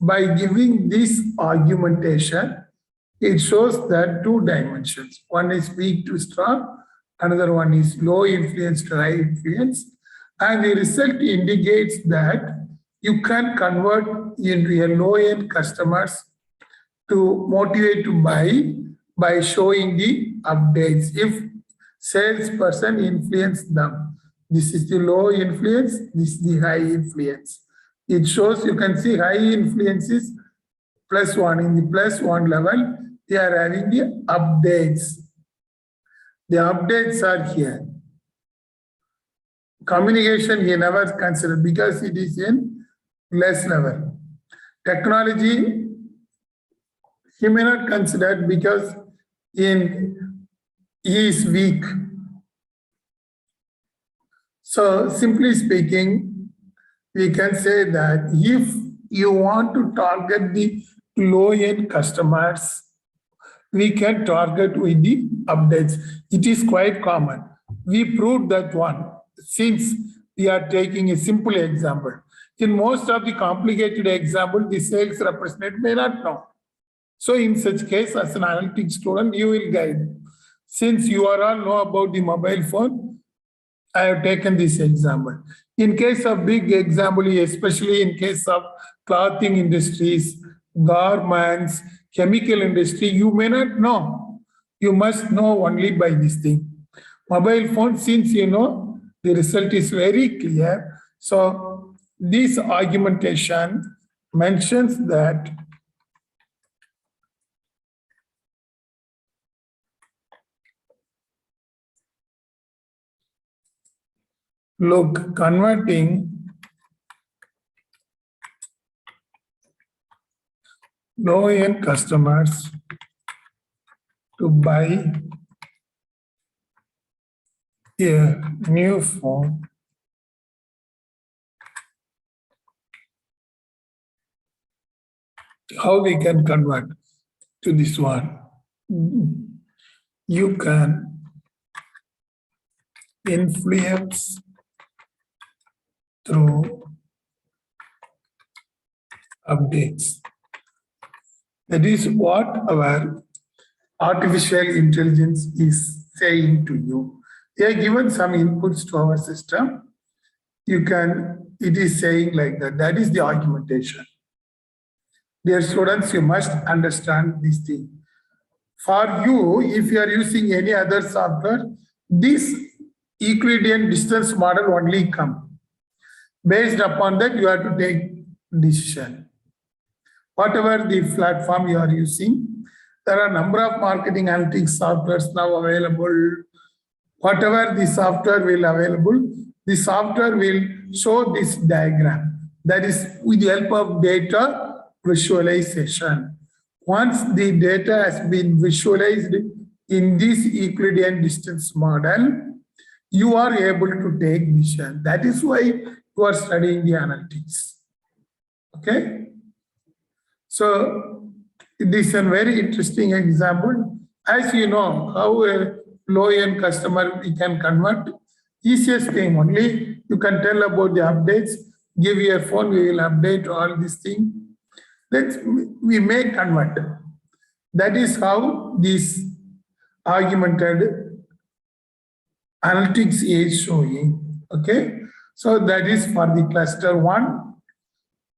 by giving this argumentation, it shows that two dimensions. One is weak to strong, another one is low influence to high influence. And the result indicates that you can convert into a low-end customers to motivate to buy by showing the updates. If salesperson influence them, this is the low influence, this is the high influence. It shows, you can see high influence is +1. In the +1 level, they are having the updates. The updates are here. Communication he never considered because it is in less level. Technology he may not consider because he is weak. So simply speaking, we can say that if you want to target the low-end customers, we can target with the updates. It is quite common. We proved that one since we are taking a simple example. In most of the complicated example, the sales representative may not know. So in such case, as an analytics student, you will guide. Since you are all know about the mobile phone, I have taken this example. In case of big example, especially in case of clothing industries, garments, chemical industry, you may not know. You must know only by this thing. Mobile phone, since you know, the result is very clear. So this argumentation mentions that look, converting low-end customers to buy a new phone how we can convert to this one. You can influence through updates. That is what our artificial intelligence is saying to you. They are given some inputs to our system. It is saying like that. That is the argumentation. Dear students, you must understand this thing. For you, if you are using any other software, this Euclidean distance model only come. Based upon that, you have to take decision. Whatever the platform you are using, there are a number of marketing analytics softwares now available. Whatever the software will available, the software will show this diagram. That is with the help of data visualization. Once the data has been visualized in this Euclidean distance model, you are able to take decision. That is why you are studying the analytics. Okay? So this is a very interesting example. As you know, how a low-end customer we can convert, easiest thing only, you can tell about the updates, give you a phone, we will update all these things. We may convert. That is how this argumented analytics is showing. Okay, so that is for the cluster 1.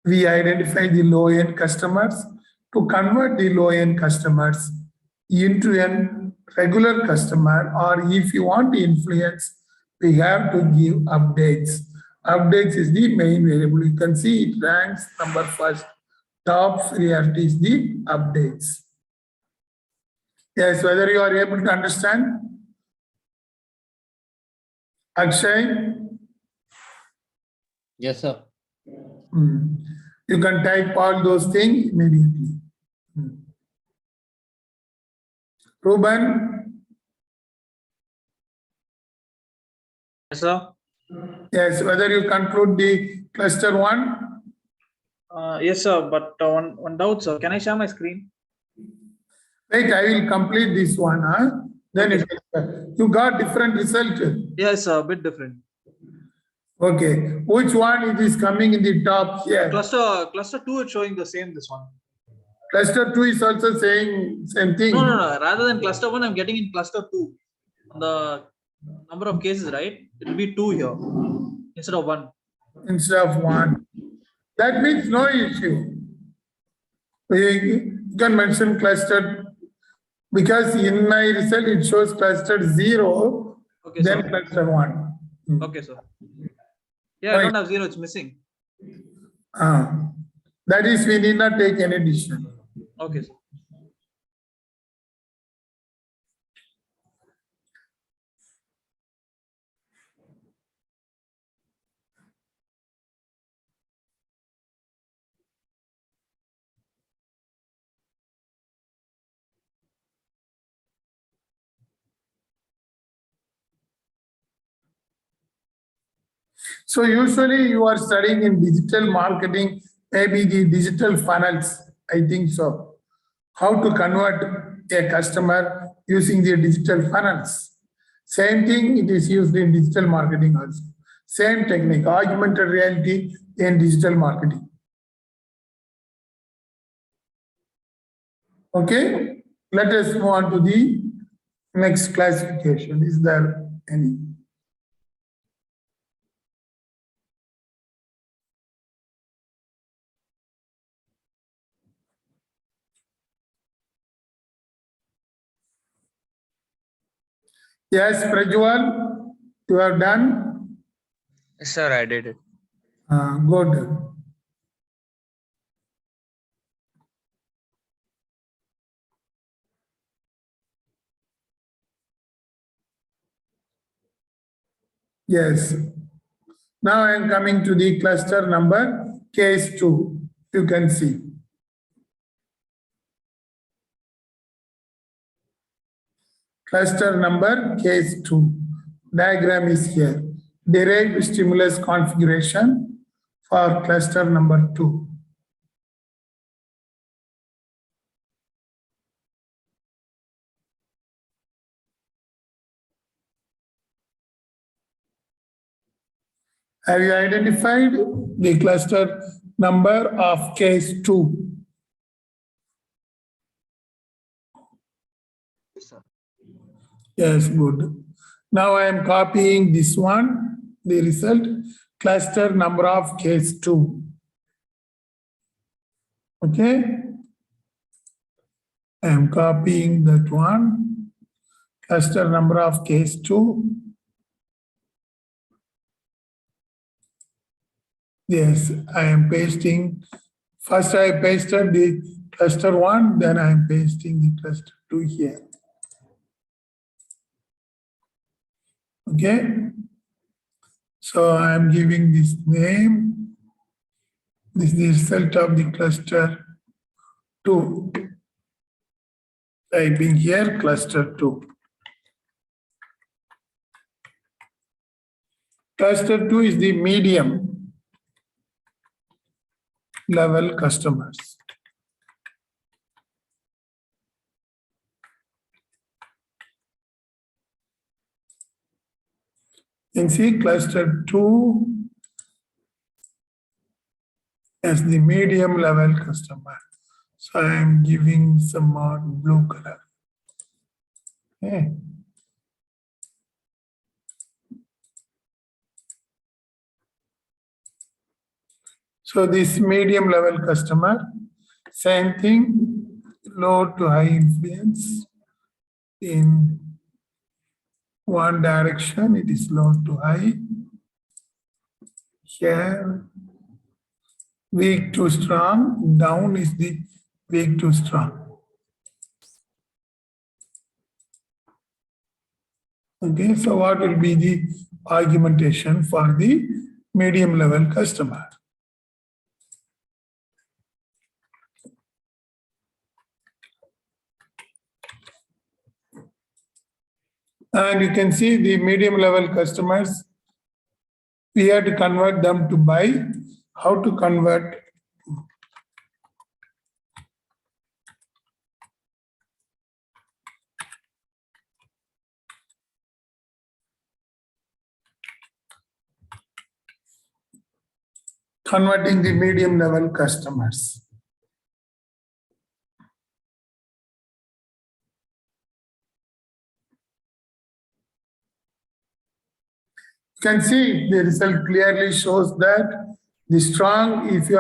We identify the low-end customers. To convert the low-end customers into a regular customer, or if you want to influence, we have to give updates. Updates is the main variable. You can see it ranks number first top priority is the updates. Yes, whether you are able to understand. Akshay, Yes, sir. you can type all those things immediately. Ruben, Yes, sir. yes, whether you conclude the cluster one. Yes, sir. But one doubt, sir. Can I share my screen? Wait, I will complete this one. Then you got different result. Yes, sir. A bit different. Okay, which one it is coming in the top here? Cluster 2 is showing the same, this one. Cluster 2 is also saying same thing. No. Rather than cluster 1, I'm getting in cluster 2. On the number of cases, right? It will be 2 here instead of 1. Instead of 1. That means no issue. You can mention cluster because in my result it shows cluster 0, Okay, then sir. cluster 1. Okay, sir. Yeah, I don't have 0. It's missing. That is, we need not take any decision. Okay, sir. So usually you are studying in digital marketing, maybe the digital funnels, I think so. How to convert a customer using the digital funnels. Same thing, it is used in digital marketing also. Same technique, augmented reality in digital marketing. Okay, let us move on to the next classification. Is there any? Yes, Prajwal, you have done? Yes, sir, I did it. Good. Yes. Now I am coming to the cluster number case 2. You can see. Cluster number case 2. Diagram is here. Derived stimulus configuration for cluster number 2. Have you identified the cluster number of case 2? Yes, sir. Yes, good. Now I am copying this one, the result, cluster number of case 2. Okay? I am copying that one, cluster number of case 2. Yes, I am pasting. First I pasted the cluster 1, then I am pasting the cluster 2 here. Okay? So I am giving this name. This is the result of the cluster 2. Typing here cluster 2. Cluster 2 is the medium level customers. You can see cluster 2 as the medium level customer. So I am giving some more blue color. Okay. So this medium level customer, same thing, low to high influence. In one direction, it is low to high. Here, weak to strong, down is the weak to strong. Okay, so what will be the argumentation for the medium level customer? And you can see the medium level customers, we have to convert them to buy. How to convert? Converting the medium level customers. You can see the result clearly shows that the strong, if they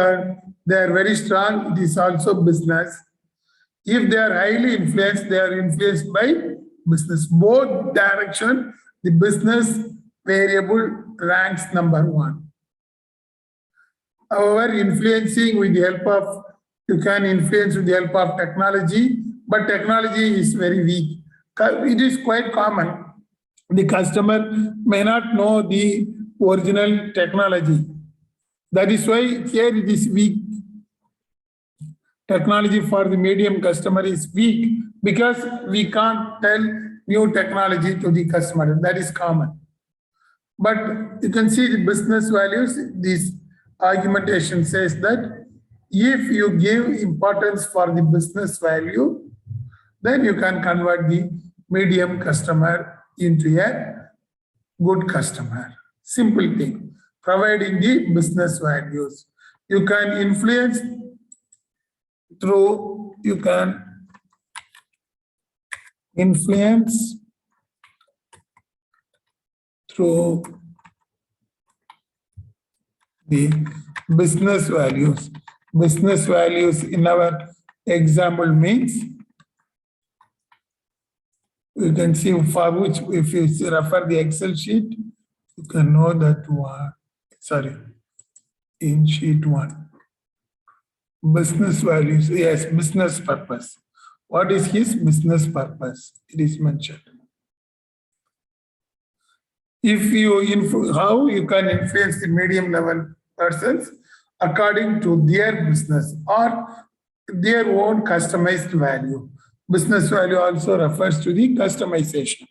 are very strong, it is also business. If they are highly influenced, they are influenced by business. Both direction, the business variable ranks number one. However, influencing with the help of, you can influence with the help of technology, but technology is very weak. It is quite common. The customer may not know the original technology. That is why here it is weak. Technology for the medium customer is weak because we can't tell new technology to the customer. That is common. But you can see the business values. This argumentation says that if you give importance for the business value, then you can convert the medium customer into a good customer. Simple thing. Providing the business values. You can influence through, you can influence through the business values. Business values in our example means, you can see for which, if you refer the Excel sheet, you can know that one, sorry, in sheet 1. Business values, yes, business purpose. What is his business purpose? It is mentioned. If you how you can influence the medium level persons according to their business or their own customized value. Business value also refers to the customization.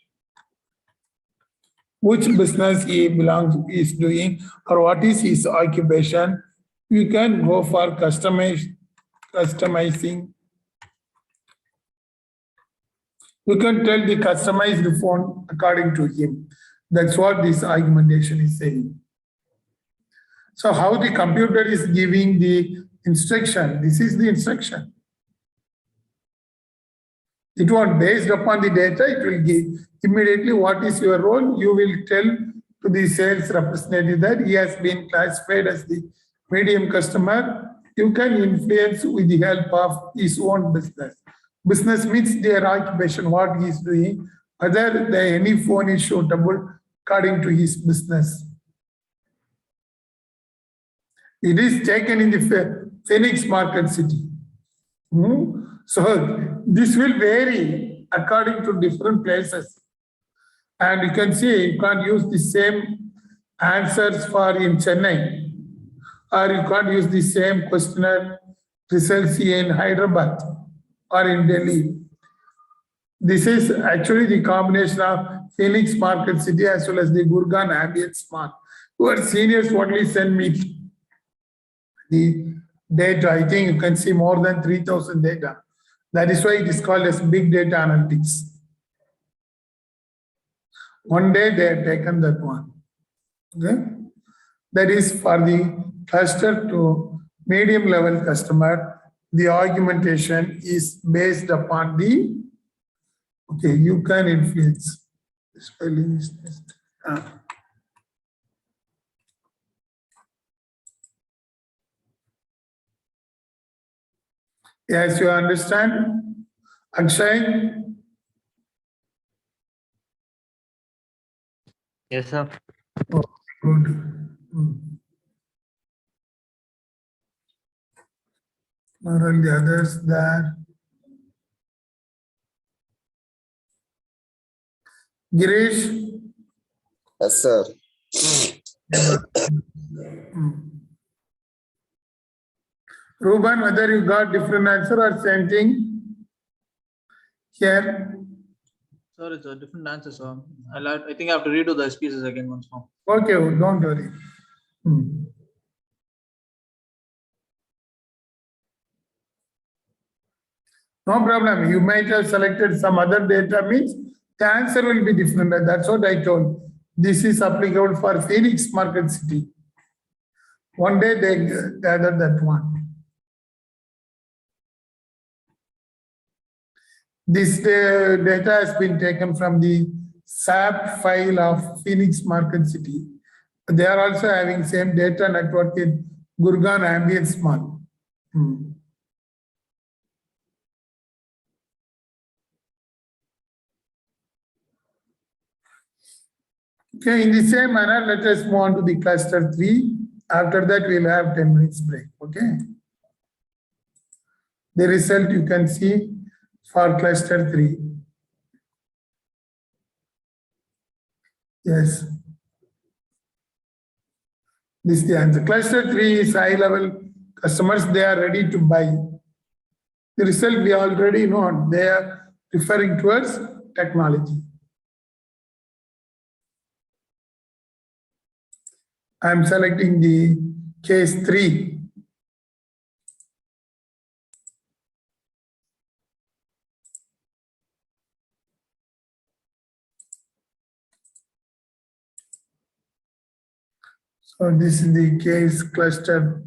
Which business he belongs, is doing, or what is his occupation. You can go for customizing. You can tell the customized phone according to him. That's what this argumentation is saying. So how the computer is giving the instruction, this is the instruction. It won't, based upon the data, it will give immediately what is your role. You will tell to the sales representative that he has been classified as the medium customer. You can influence with the help of his own business. Business means their occupation, what he is doing, whether any phone is suitable according to his business. It is taken in the Phoenix Market City. So this will vary according to different places. And you can see, you can't use the same answers for in Chennai, or you can't use the same questionnaire results in Hyderabad or in Delhi. This is actually the combination of Phoenix Market City as well as the Gurgaon Ambience Mall. Your seniors only send me the data. I think you can see more than 3,000 data. That is why it is called as big data analytics. One day they have taken that one. Okay? That is for the cluster to medium level customer. The argumentation is based upon the, okay, you can influence. Spelling is just, yes, you understand? Akshay? Yes, sir. Oh, good. Or all the others there. Girish, Yes, sir. Ruben, whether you got different answer or same thing? Here, Sir, it's a different answer, sir. I think I have to redo the SPSS again once more. okay, don't worry. Hmm. No problem. You might have selected some other data means the answer will be different. That's what I told. This is applicable for Phoenix Market City. One day they gather that one. This data has been taken from the SAP file of Phoenix Market City. They are also having same data network in Gurgaon Ambience Mall. Hmm. Okay, in the same manner, let us move on to the cluster 3. After that, we'll have 10 minutes break. Okay. The result you can see for cluster 3. Yes. This is the answer. Cluster 3 is high level customers, they are ready to buy. The result we already know, they are referring towards technology. I am selecting the case 3. So this is the case cluster.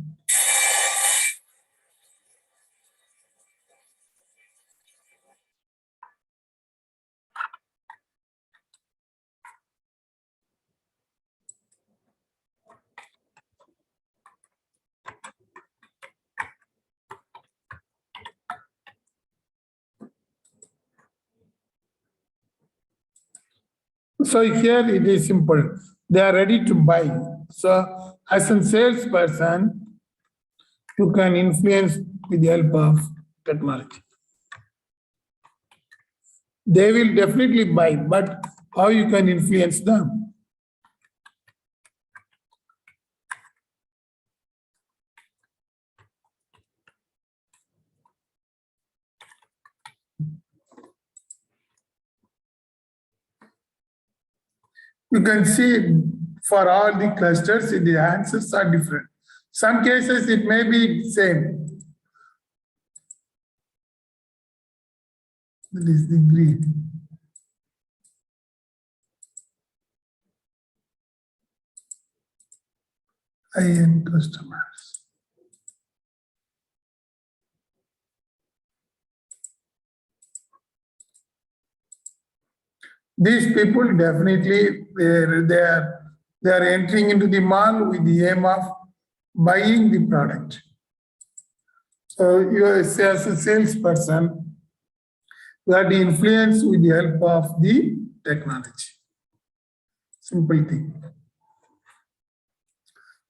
So here it is simple. They are ready to buy. So as a salesperson, you can influence with the help of technology. They will definitely buy, but how you can influence them? You can see for all the clusters, the answers are different. Some cases it may be same. That is the green. High-end customers. These people definitely they are entering into the mall with the aim of buying the product. So you as a salesperson, you have the influence with the help of the technology. Simple thing.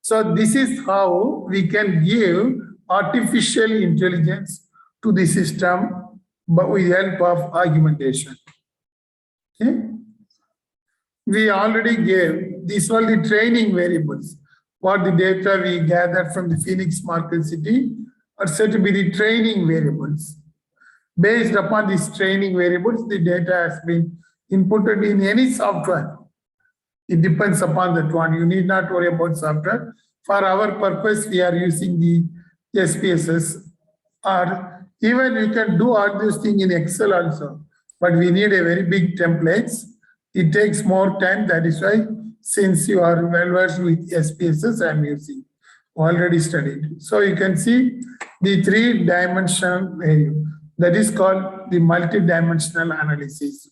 So this is how we can give artificial intelligence to the system, but with the help of argumentation. Okay? We already gave, these were the training variables. What the data we gathered from the Phoenix Market City are said to be the training variables. Based upon these training variables, the data has been inputted in any software. It depends upon that one. You need not worry about software. For our purpose, we are using the SPSS, or even you can do all these things in Excel also. But we need a very big templates. It takes more time. That is why, since you are well versed with SPSS, I am using. Already studied. So you can see the 3-dimensional value. That is called the multi-dimensional analysis.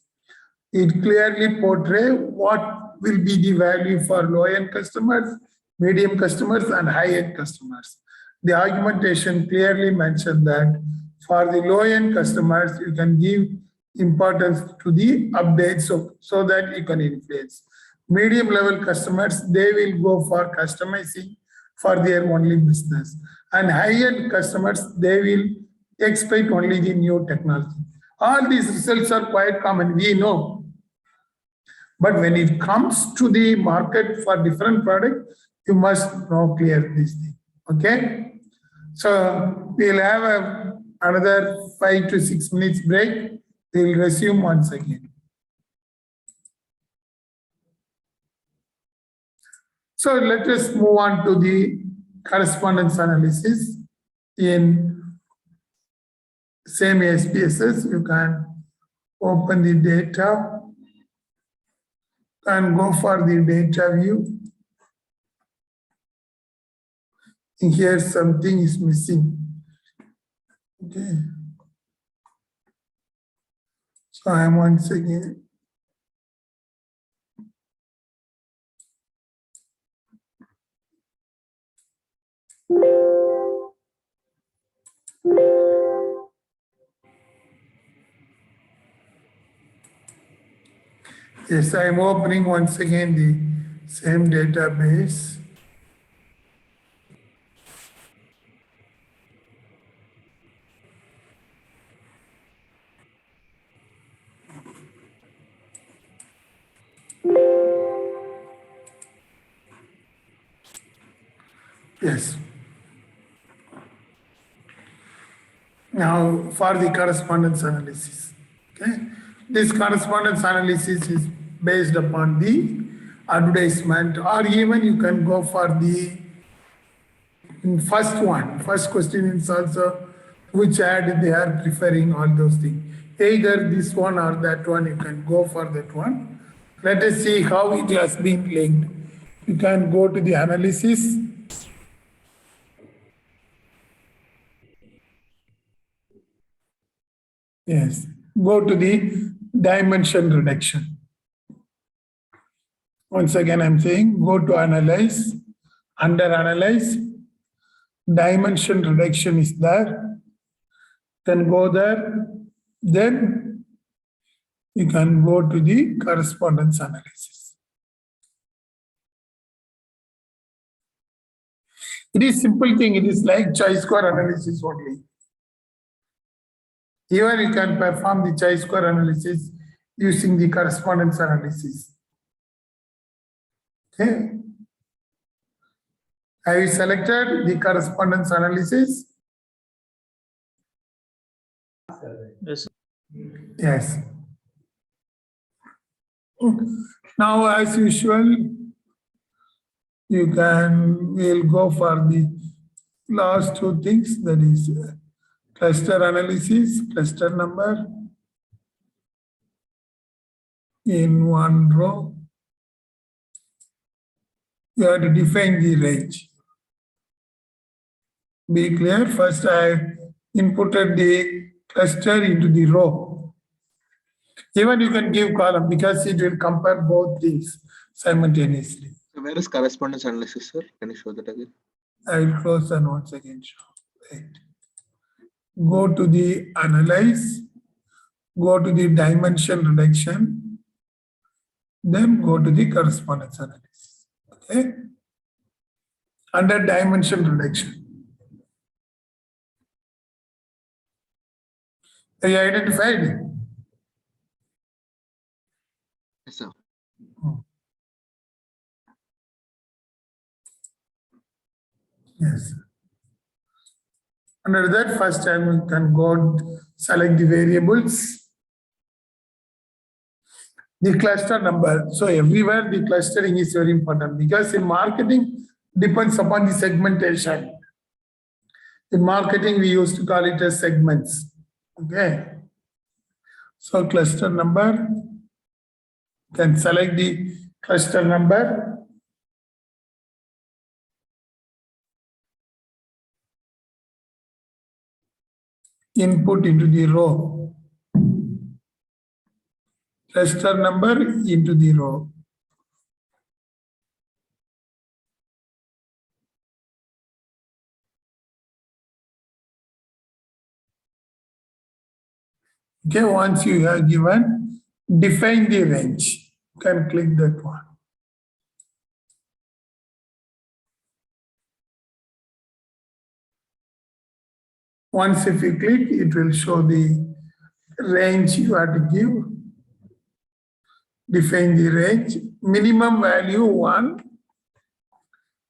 It clearly portrays what will be the value for low-end customers, medium customers, and high-end customers. The argumentation clearly mentioned that for the low-end customers, you can give importance to the updates so that you can influence. Medium level customers, they will go for customizing for their only business. And high-end customers, they will expect only the new technology. All these results are quite common, we know. But when it comes to the market for different product, you must know clear this thing, okay? So we'll have another 5 to 6 minutes break. We'll resume once again. So let us move on to the correspondence analysis in same SPSS. You can open the data and go for the data view. Here something is missing. Okay. So I am once again. Yes, I am opening once again the same database. Yes. Now for the correspondence analysis. Okay. This correspondence analysis is based upon the advertisement, or even you can go for the first one. First question is also which ad they are preferring, all those things. Either this one or that one, you can go for that one. Let us see how it has been linked. You can go to the analysis. Yes, go to the dimension reduction. Once again, I'm saying go to analyze, under analyze, dimension reduction is there. Then go there, then you can go to the correspondence analysis. It is simple thing, it is like chi-square analysis only. Even you can perform the chi-square analysis using the correspondence analysis. Okay. Have you selected the correspondence analysis? Yes. Yes. Now, as usual, we'll go for the last two things, that is cluster analysis, cluster number in one row. You have to define the range. Be clear, first I inputted the cluster into the row. Even you can give column because it will compare both things simultaneously. So where is correspondence analysis, sir? Can you show that again? I will close and once again show. Right. Go to the analyze, go to the dimension reduction, then go to the correspondence analysis. Okay. Under dimension reduction. Are you identified? Yes, sir. Yes. Under that, first time you can go select the variables. The cluster number. So everywhere the clustering is very important because in marketing depends upon the segmentation. In marketing, we used to call it as segments. Okay. So cluster number, can select the cluster number. Input into the row. Cluster number into the row. Okay, once you have given, define the range. You can click that one. Once if you click, it will show the range you have to give. Define the range. Minimum value 1.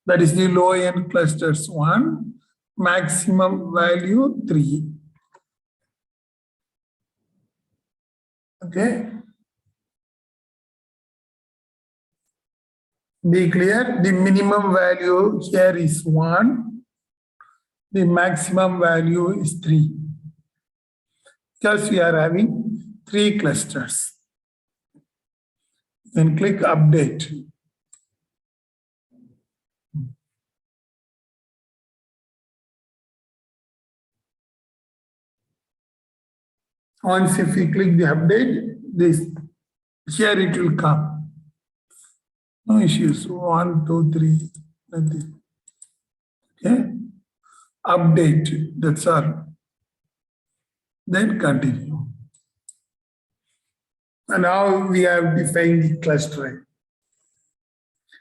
That is the low end clusters 1. Maximum value 3. Okay. Be clear, the minimum value here is 1. The maximum value is 3. Because we are having 3 clusters. Then click update. Once if we click the update, this here it will come. No issues. 1, 2, 3, nothing. Okay. Update. That's all. Then continue. And now we have defined the clustering.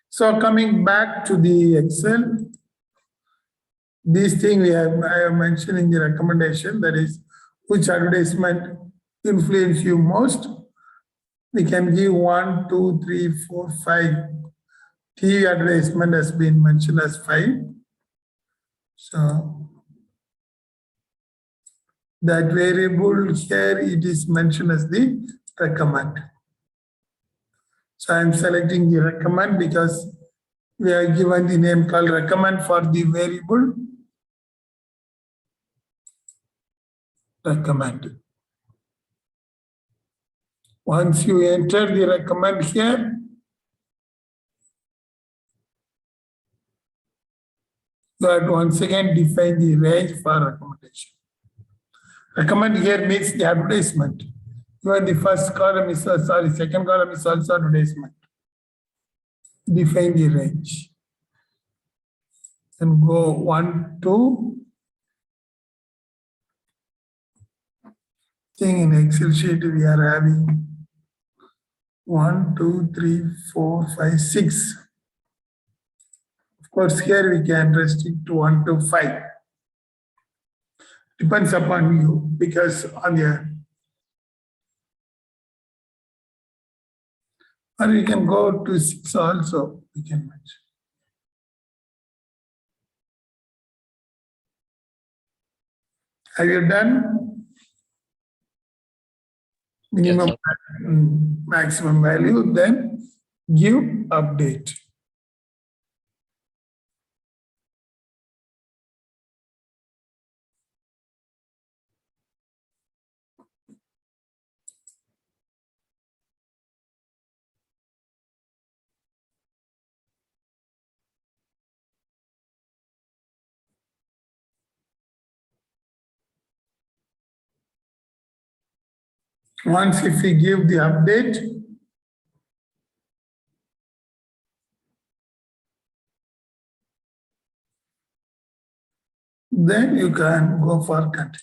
So coming back to the Excel, this thing I have mentioned in the recommendation, that is which advertisement influence you most. We can give 1, 2, 3, 4, 5. TV advertisement has been mentioned as 5. So that variable here, it is mentioned as the recommend. So I'm selecting the recommend because we are given the name called recommend for the variable. Recommend. Once you enter the recommend here, you have to once again define the range for recommendation. Recommend here means the advertisement. Even the first column is, second column is also advertisement. Define the range. And go 1, 2. In Excel sheet, we are having 1, 2, 3, 4, 5, 6. Of course, here we can restrict to 1 to 5. Depends upon you, because on the or you can go to 6 also. We can match. Have you done? Minimum, maximum value, then give update. Once if we give the update, then you can go for continue.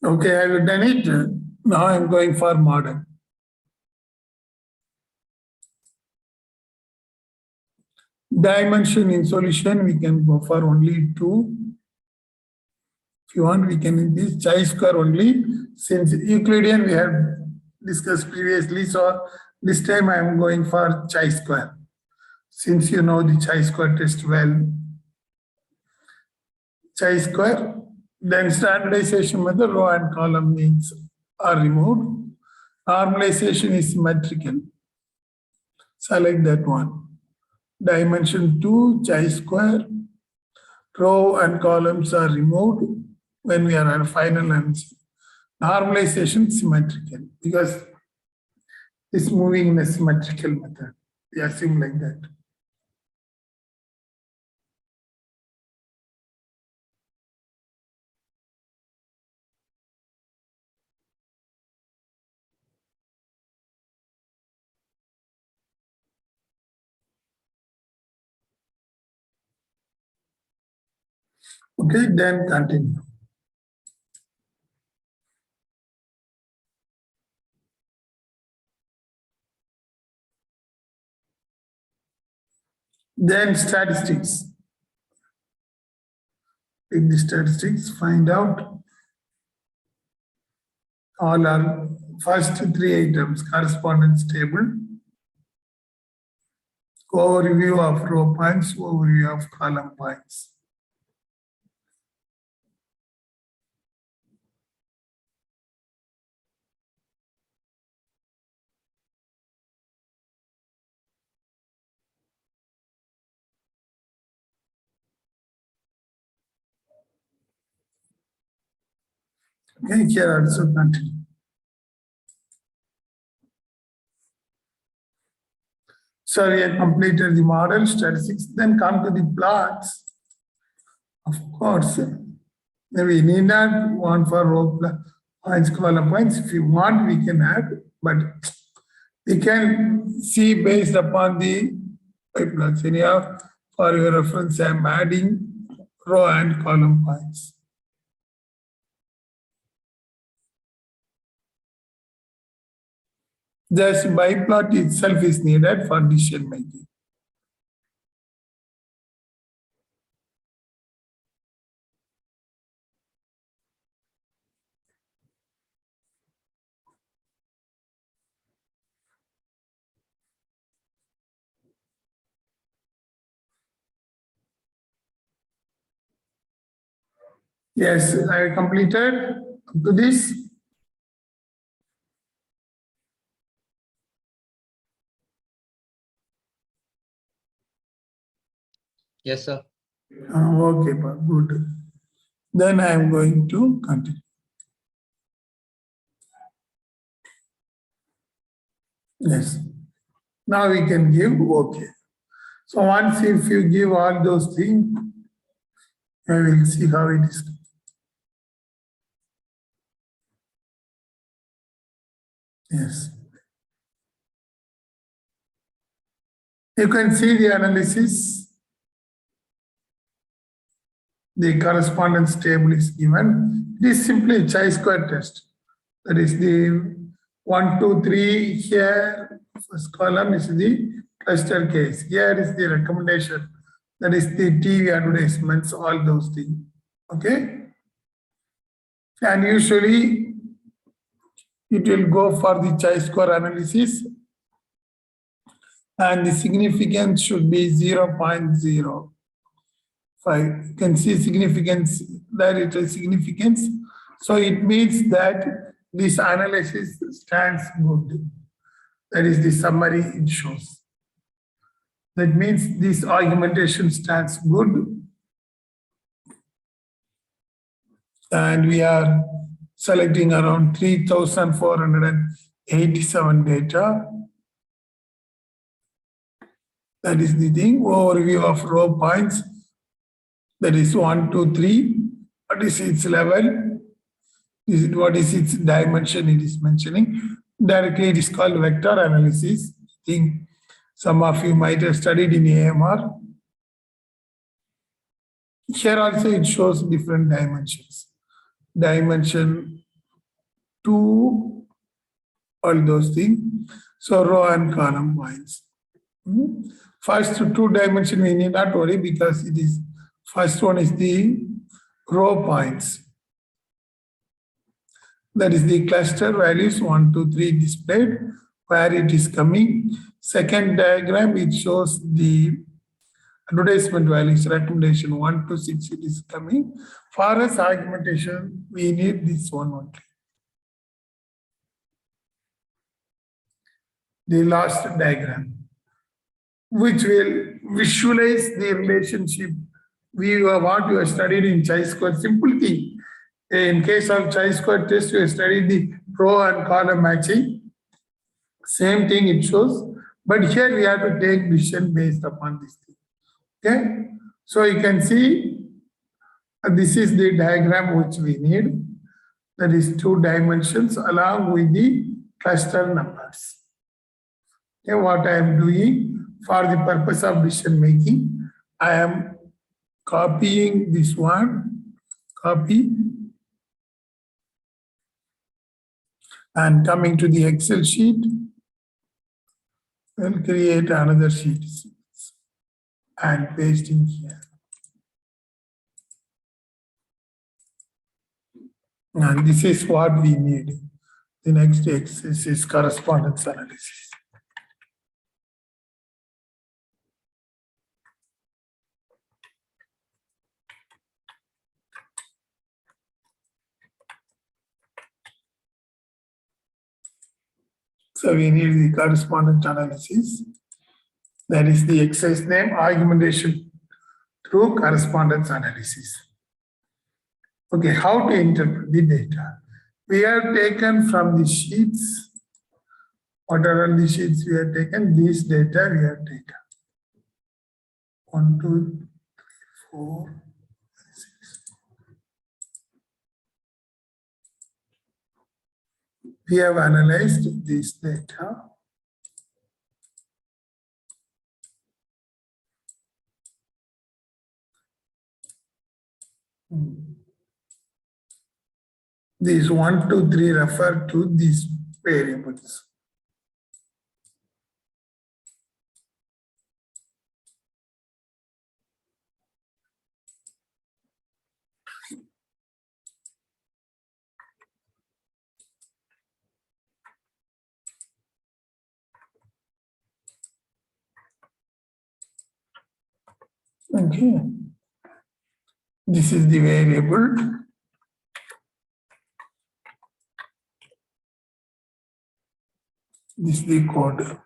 Okay, have you done it? Now I'm going for modern. Dimension in solution, we can go for only 2. If you want, we can in this chi-square only. Since Euclidean we have discussed previously, so this time I am going for chi-square. Since you know the chi-square test well. Chi-square, then standardization method, row and column means are removed. Normalization is symmetrical. Select that one. Dimension 2, chi-square, row and columns are removed when we are at final answer. Normalization symmetrical because it's moving in a symmetrical method. We assume like that. Okay, then continue. Then statistics. Take the statistics, find out all our first three items, correspondence table, overview of row points, overview of column points. Okay, here also continue. So we have completed the model statistics, then come to the plots. Of course, we need not one for row points, column points. If you want, we can add, but we can see based upon the plots. Anyhow, for your reference, I am adding row and column points. Just biplot itself is needed for decision making. Yes, I completed up to this. Yes, sir. Okay, good. Then I am going to continue. Yes. Now we can give okay. So once if you give all those things, I will see how it is. Yes. You can see the analysis. The correspondence table is given. It is simply chi-square test. That is the 1, 2, 3 here. First column is the cluster case. Here is the recommendation. That is the TV advertisements, all those things. Okay. And usually it will go for the chi-square analysis. And the significance should be 0.05. You can see significance, there it is significance. So it means that this analysis stands good. That is the summary it shows. That means this argumentation stands good. And we are selecting around 3,487 data. That is the thing. Overview of row points. That is 1, 2, 3. What is its level? What is its dimension? It is mentioning. Directly it is called vector analysis. I think some of you might have studied in AMR. Here also it shows different dimensions. Dimension 2, all those things. So row and column points. First 2 dimension we need not worry because it is first one is the row points. That is the cluster values 1, 2, 3 displayed where it is coming. Second diagram it shows the advertisement values recommendation 1 to 6 it is coming. For us argumentation we need this one only. The last diagram, which will visualize the relationship what you have studied in chi-square. Simple thing. In case of chi-square test, you have studied the row and column matching. Same thing it shows, but here we have to take decision based upon this thing. Okay, so you can see this is the diagram which we need. That is 2 dimensions along with the cluster numbers. Okay, what I am doing for the purpose of decision making, I am copying this one, copy, and coming to the Excel sheet, we'll create another sheet and pasting here. And this is what we need. The next exercise is correspondence analysis. So we need the correspondence analysis. That is the exercise name, argumentation through correspondence analysis. Okay, how to interpret the data? We have taken from the sheets, whatever the sheets we have taken, these data we have taken. 1, 2, 3, 4, 6. We have analyzed this data. These 1, 2, 3 refer to these variables. Okay. This is the variable. This is the code.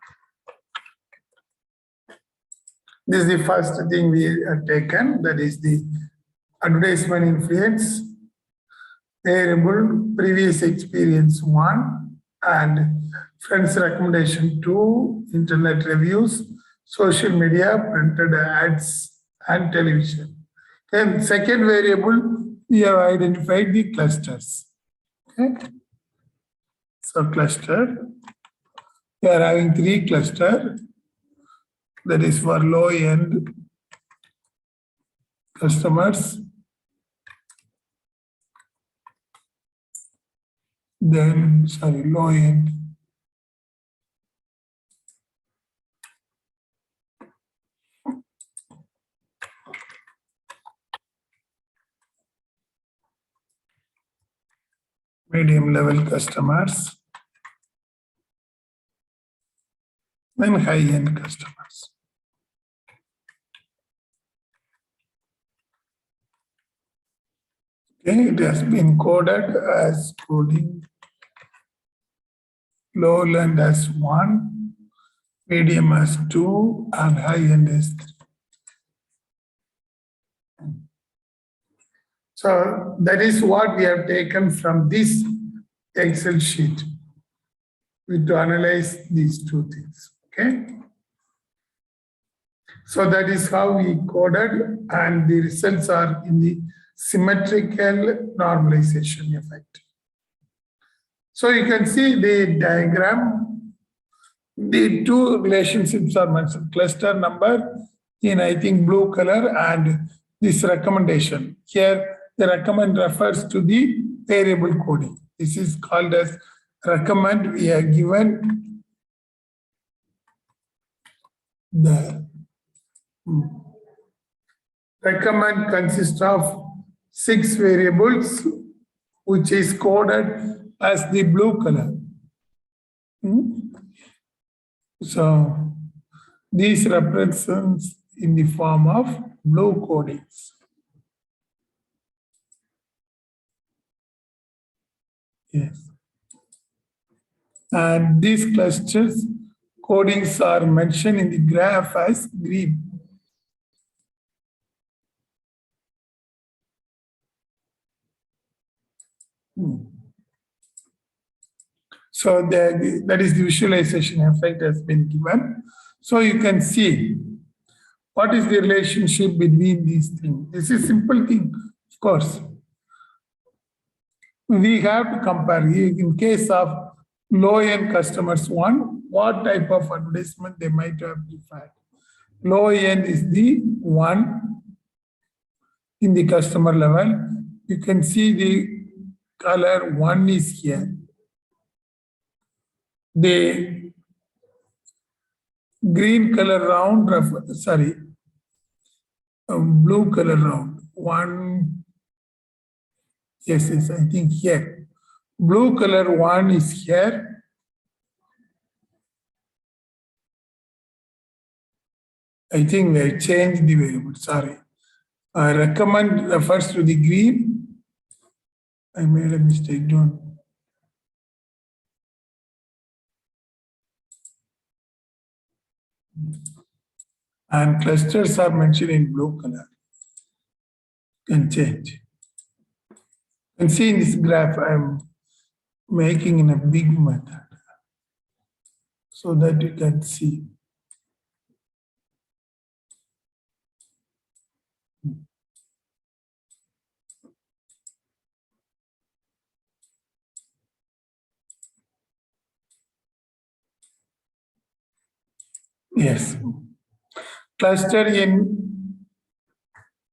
This is the first thing we have taken, that is the advertisement influence, variable, previous experience 1, and friends recommendation 2, internet reviews, social media, printed ads, and television. Then second variable, we have identified the clusters. Okay. So cluster, we are having 3 clusters. That is for low-end customers. Then, low-end. Medium-level customers. Then high-end customers. Okay, it has been coded as coding low end as 1, medium as 2, and high end as 3. So that is what we have taken from this Excel sheet to analyze these 2 things. Okay. So that is how we coded, and the results are in the symmetrical normalization effect. So you can see the diagram. The 2 relationships are mentioned: cluster number in, I think, blue color, and this recommendation. Here, the recommend refers to the variable coding. This is called as recommend. We are given the recommend consists of 6 variables, which is coded as the blue color. So these represents in the form of blue codings. Yes. And these clusters codings are mentioned in the graph as green. So that is the visualization effect has been given. So you can see what is the relationship between these things. This is simple thing, of course. We have to compare. In case of low-end customers 1, what type of advertisement they might have preferred. Low-end is the 1, in the customer level. You can see the color 1 is here. The green color round, blue color round, 1, yes, I think here. Blue color 1 is here. I think I changed the variable, sorry. I recommend refers to the green. I made a mistake, don't. And clusters are mentioned in blue color. Can change. And see in this graph, I'm making in a big method so that you can see. Yes. Cluster in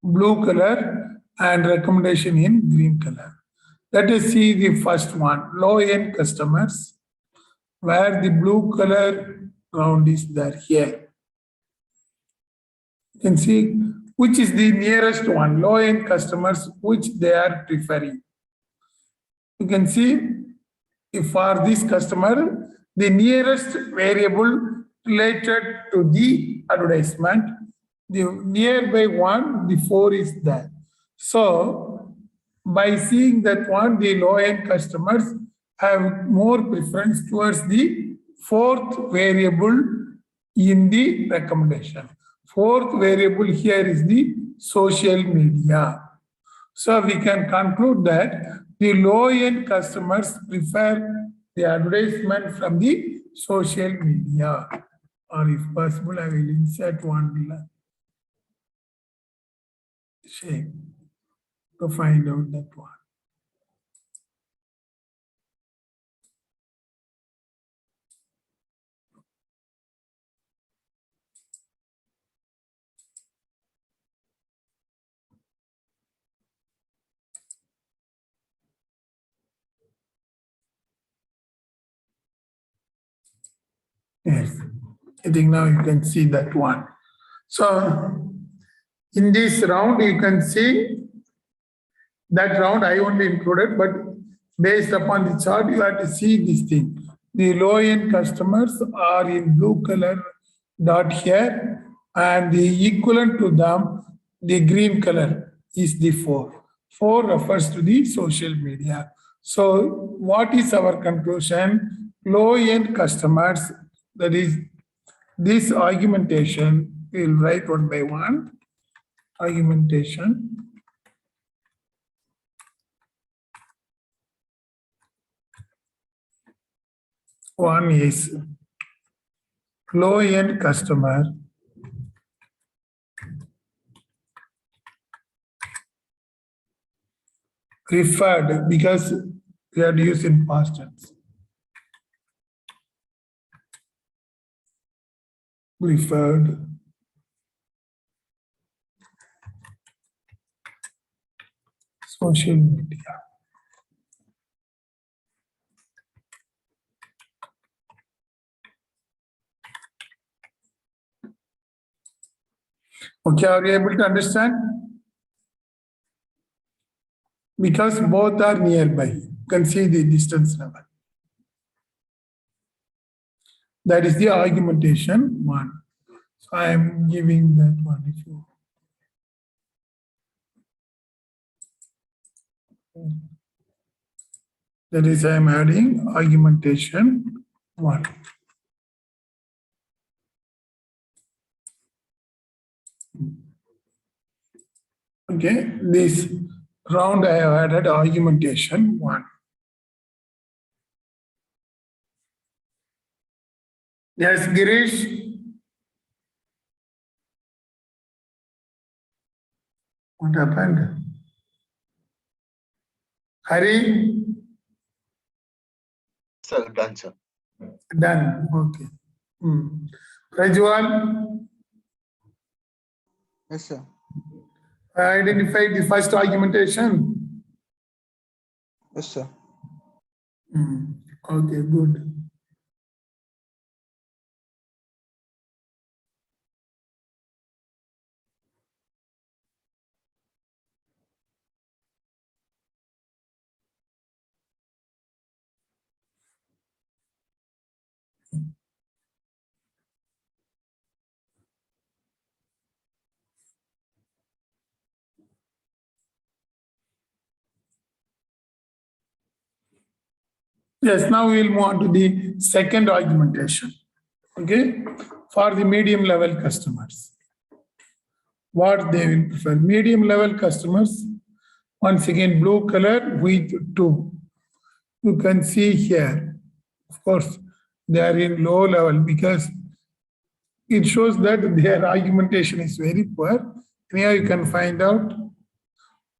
blue color and recommendation in green color. Let us see the first one, low-end customers, where the blue color round is there here. You can see which is the nearest one, low-end customers, which they are preferring. You can see if for this customer, the nearest variable related to the advertisement, the nearby one, the 4 is there. So by seeing that one, the low-end customers have more preference towards the 4th variable in the recommendation. 4th variable here is the social media. So we can conclude that the low-end customers prefer the advertisement from the social media. Or if possible, I will insert one shape to find out that one. Yes, I think now you can see that one. So in this round, you can see that round I only included, but based upon the chart, you have to see this thing. The low-end customers are in blue color dot here, and the equivalent to them, the green color is the 4. 4 refers to the social media. So what is our conclusion? Low-end customers, that is this argumentation, we'll write one by one. Argumentation. One is low-end customer preferred, because we are using past tense. Preferred social media. Okay, are you able to understand? Because both are nearby. You can see the distance level. That is the argumentation 1. So I am giving that one if you. That is, I am adding argumentation 1. Okay, this round I have added argumentation 1. Yes, Girish. What happened? Hari? Sir, done, sir. Done. Okay. Rajwal? Yes, sir. Identified the first argumentation. Yes, sir. Okay, good. Yes, now we will move on to the second argumentation. Okay, for the medium level customers. What they will prefer. Medium level customers, once again, blue color with 2. You can see here, of course, they are in low level because it shows that their argumentation is very poor. Here you can find out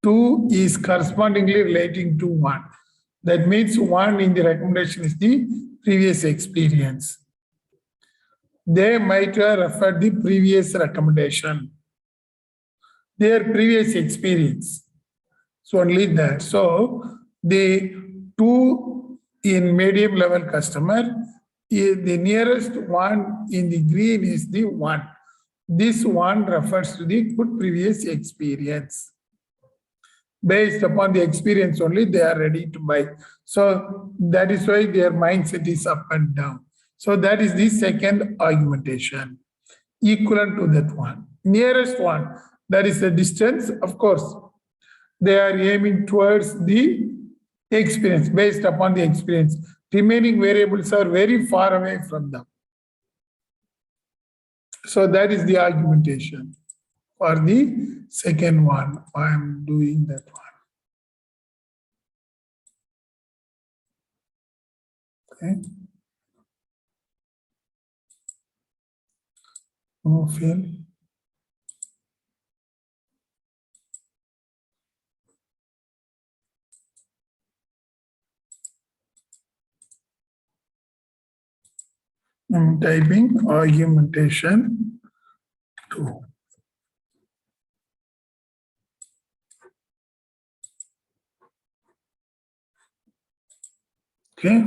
2 is correspondingly relating to 1. That means 1 in the recommendation is the previous experience. They might have referred the previous recommendation, their previous experience. So only that. So the 2 in medium level customer, the nearest one in the green is the 1. This 1 refers to the good previous experience. Based upon the experience only, they are ready to buy. So that is why their mindset is up and down. So that is the second argumentation, equivalent to that one. Nearest one, that is the distance, of course. They are aiming towards the experience, based upon the experience. Remaining variables are very far away from them. So that is the argumentation for the second one. I am doing that one. Okay. No fail. I'm typing argumentation 2. Okay,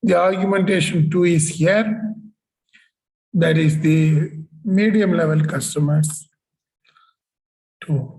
the argumentation 2 is here. That is the medium level customers 2.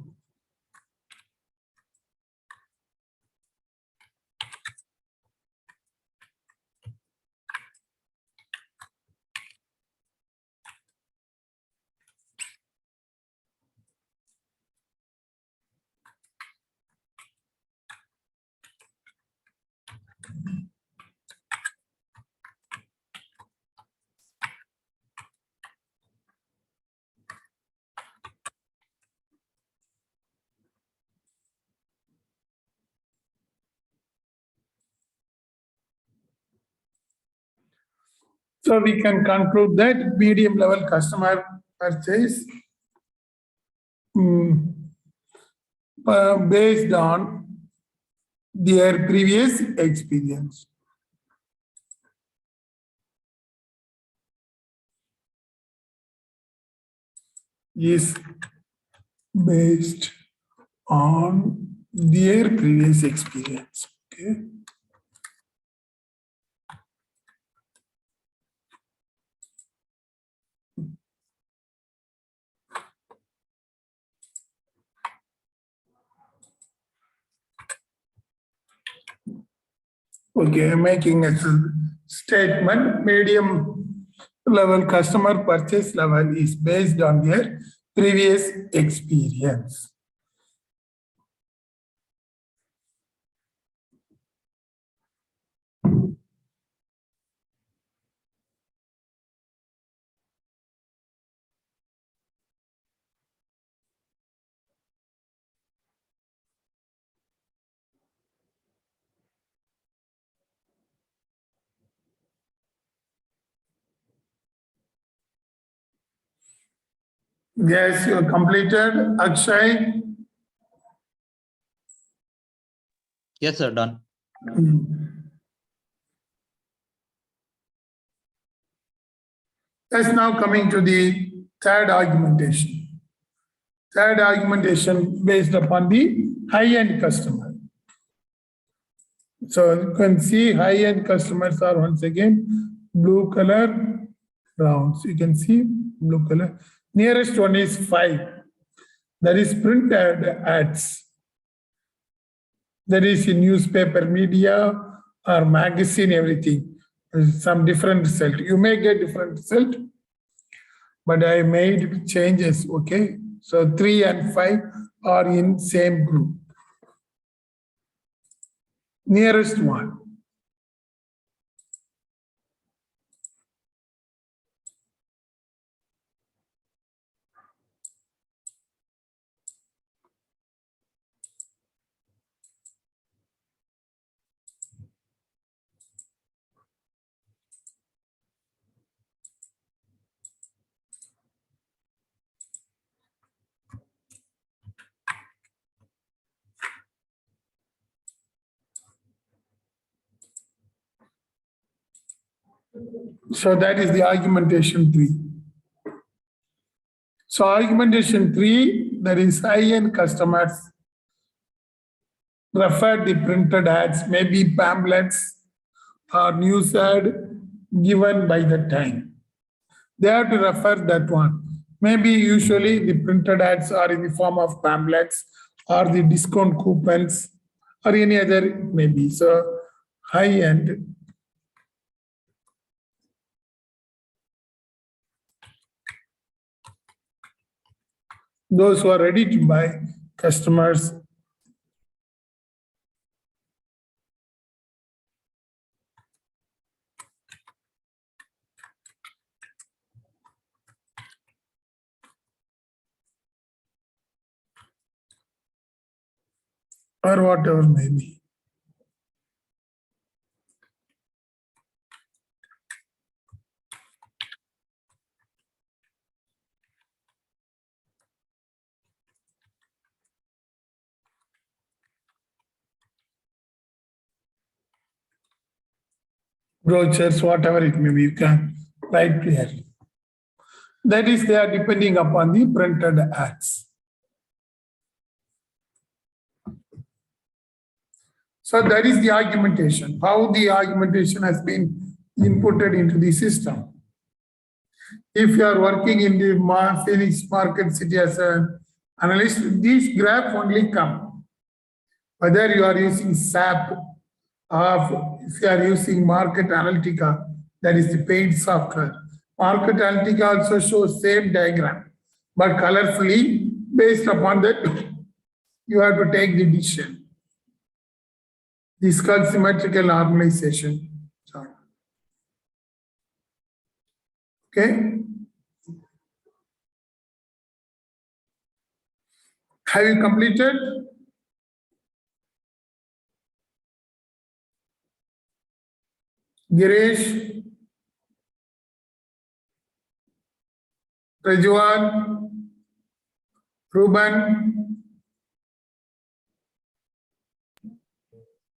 So we can conclude that medium level customer purchase based on their previous experience. Is based on their previous experience. Okay. Okay, making a statement, medium level customer purchase level is based on their previous experience. Yes, you have completed, Akshay. Yes, sir, done. That's now coming to the third argumentation. third argumentation based upon the high-end customer. So you can see high-end customers are once again blue color, rounds. You can see blue color. Nearest one is 5. That is printed ads. That is in newspaper, media, or magazine, everything. Some different result. You may get different result, but I made changes, okay? So 3 and 5 are in same group. Nearest one. So that is the argumentation 3. So argumentation 3, that is high-end customers refer the printed ads, maybe pamphlets or news ad given by the time. They have to refer that one. Maybe usually the printed ads are in the form of pamphlets or the discount coupons or any other maybe. So high-end. Those who are ready to buy customers. Or whatever may be. Brochures, whatever it may be, you can write clearly. That is, they are depending upon the printed ads. So that is the argumentation, how the argumentation has been inputted into the system. If you are working in the Phoenix Market City as an analyst, these graphs only come. Whether you are using SAP or if you are using Market Analytica, that is the paid software. Market Analytica also shows same diagram, but colorfully. Based upon that, you have to take the decision. This is called symmetrical normalization. Okay. Have you completed? Girish, Rajwan, Ruben.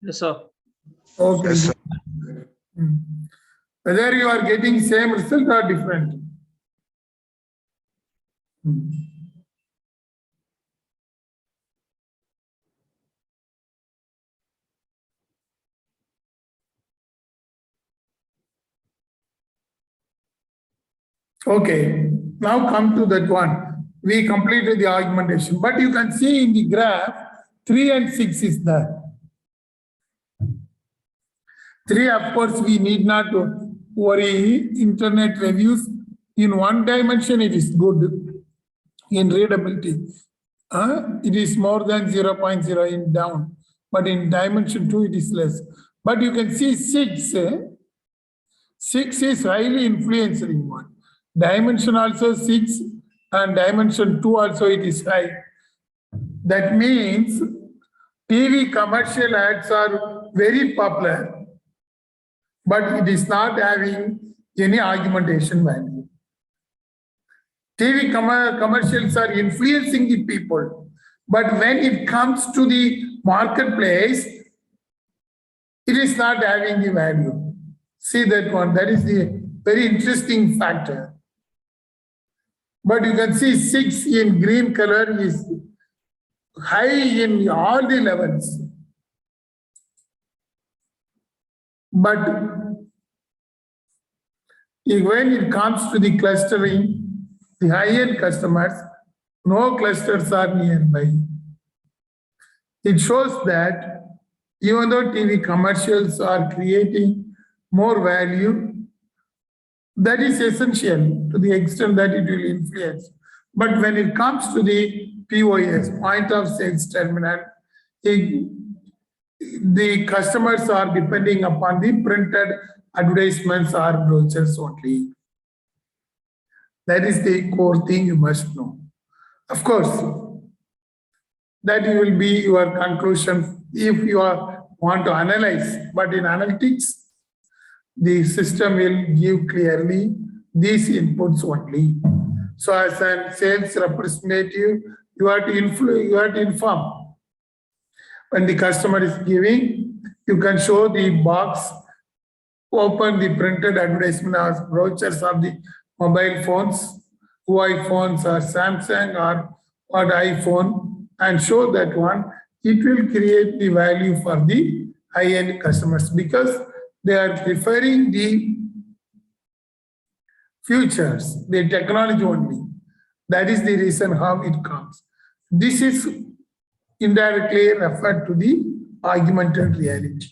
Yes, sir. Okay. Yes, sir. Whether you are getting same result or different. Okay, now come to that one. We completed the argumentation, but you can see in the graph 3 and 6 is there. 3, of course, we need not worry. Internet reviews in one dimension, it is good in readability. It is more than 0.0 in down, but in dimension 2, it is less. But you can see 6. 6 is highly influencing one. Dimension also 6 and dimension 2 also it is high. That means TV commercial ads are very popular, but it is not having any argumentation value. TV commercials are influencing the people, but when it comes to the marketplace, it is not having the value. See that one, that is the very interesting factor. But you can see 6 in green color is high in all the levels. But when it comes to the clustering, the high-end customers, no clusters are nearby. It shows that even though TV commercials are creating more value, that is essential to the extent that it will influence. But when it comes to the POS, point of sales terminal, the customers are depending upon the printed advertisements or brochures only. That is the core thing you must know. Of course, that will be your conclusion if you want to analyze. But in analytics, the system will give clearly these inputs only. So as a sales representative, you have to inform. When the customer is giving, you can show the box, open the printed advertisement or brochures of the mobile phones, Huawei phones or Samsung or iPhone, and show that one. It will create the value for the high-end customers because they are preferring the futures, the technology only. That is the reason how it comes. This is indirectly referred to the augmented reality.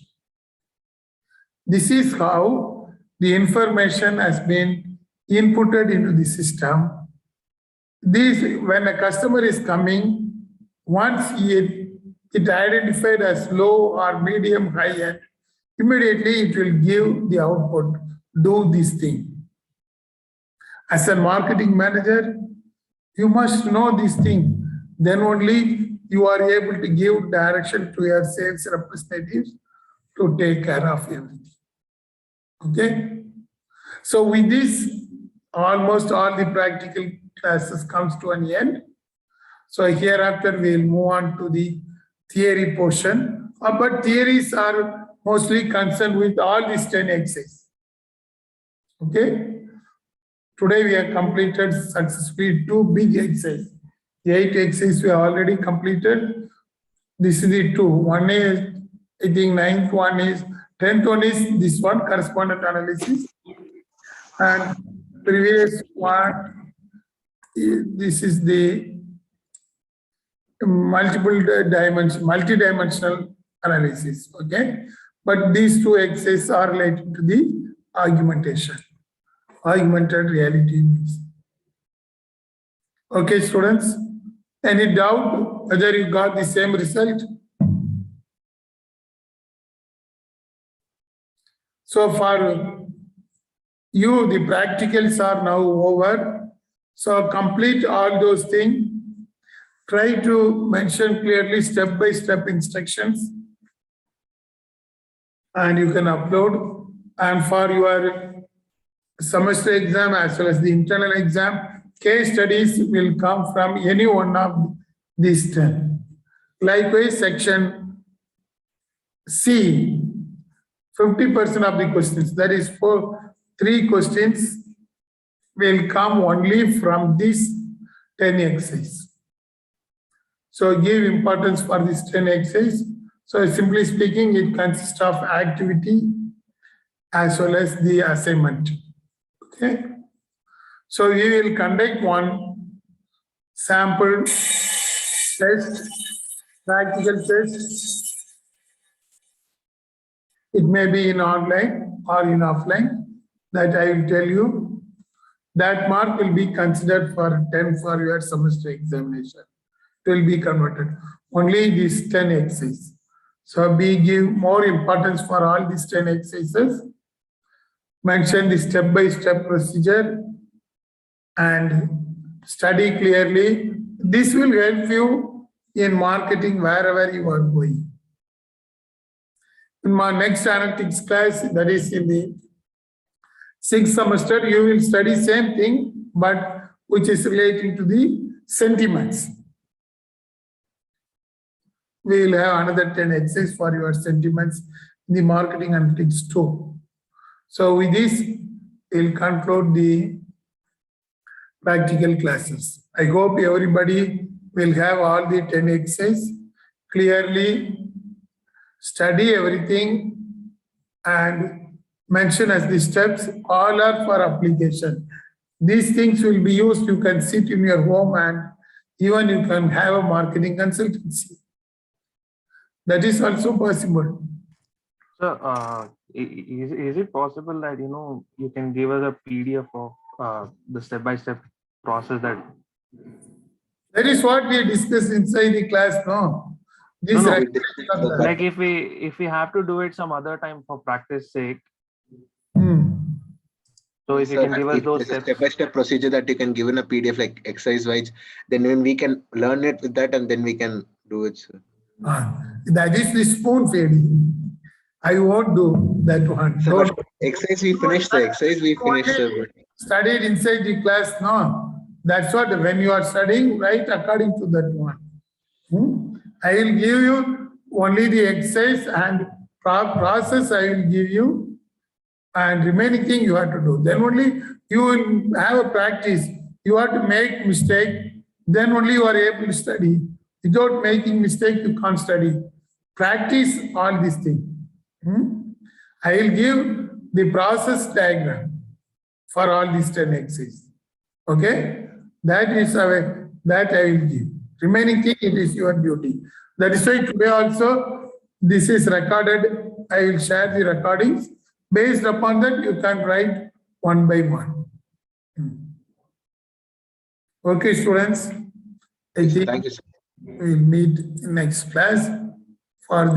This is how the information has been inputted into the system. This, when a customer is coming, once it identified as low or medium high end, immediately it will give the output, do this thing. As a marketing manager, you must know this thing. Then only you are able to give direction to your sales representatives to take care of everything. Okay? So with this, almost all the practical classes comes to an end. So hereafter we'll move on to the theory portion. But theories are mostly concerned with all these 10 exercises. Okay? Today we have completed successfully 2 big exercises. 8 exercises we have already completed. This is the 2. One is, I think 9th one is, 10th one is this one, correspondent analysis. And previous one, this is the multi-dimensional analysis, okay? But these 2 exercises are related to the augmentation, augmented reality. Okay, students, any doubt whether you got the same result? So for you, the practicals are now over. So complete all those things. Try to mention clearly step-by-step instructions. And you can upload. And for your semester exam as well as the internal exam, case studies will come from any one of these 10. Likewise, section C, 50% of the questions, that is 3 questions will come only from these 10 exercises. So give importance for this 10 exercises. So simply speaking, it consists of activity as well as the assignment. Okay. So we will conduct one sample test, practical test. It may be in online or in offline, that I will tell you. That mark will be considered for 10 for your semester examination. It will be converted. Only these 10 exercises. So we give more importance for all these 10 exercises. Mention the step-by-step procedure and study clearly. This will help you in marketing wherever you are going. In my next analytics class, that is in the 6th semester, you will study same thing, but which is relating to the sentiments. We will have another 10 exercises for your sentiments in the marketing analytics too. So with this, we'll conclude the practical classes. I hope everybody will have all the 10 exercises clearly, study everything and mention as the steps. All are for application. These things will be used. You can sit in your home and even you can have a marketing consultancy. That is also possible. So, is it possible that, you can give us a PDF of the step-by-step process that? That is what we discussed inside the class, no? This No, no, rectangle- Like if we have to do it some other time for practice sake, so if you Sir, can give us if those there's a steps. step-by-step procedure that you can give in a PDF like exercise-wise, then when we can learn it with that and then we can do it, sir. That is the spoon feeding. I won't do that one. Sir, Don't- but exercise we finished, the exercise we finished, sir. but- Studied inside the class, no. That's what, when you are studying, write according to that one. I will give you only the exercise and process I will give you, and remaining thing you have to do. Then only you will have a practice. You have to make mistake, then only you are able to study. Without making mistake, you can't study. Practice all these things. I will give the process diagram for all these 10 exercises. Okay? That is that I will give. Remaining thing, it is your duty. That is why today also, this is recorded. I will share the recordings. Based upon that, you can write one by one. Okay, students. I think Thank you, sir. we'll meet in next class for the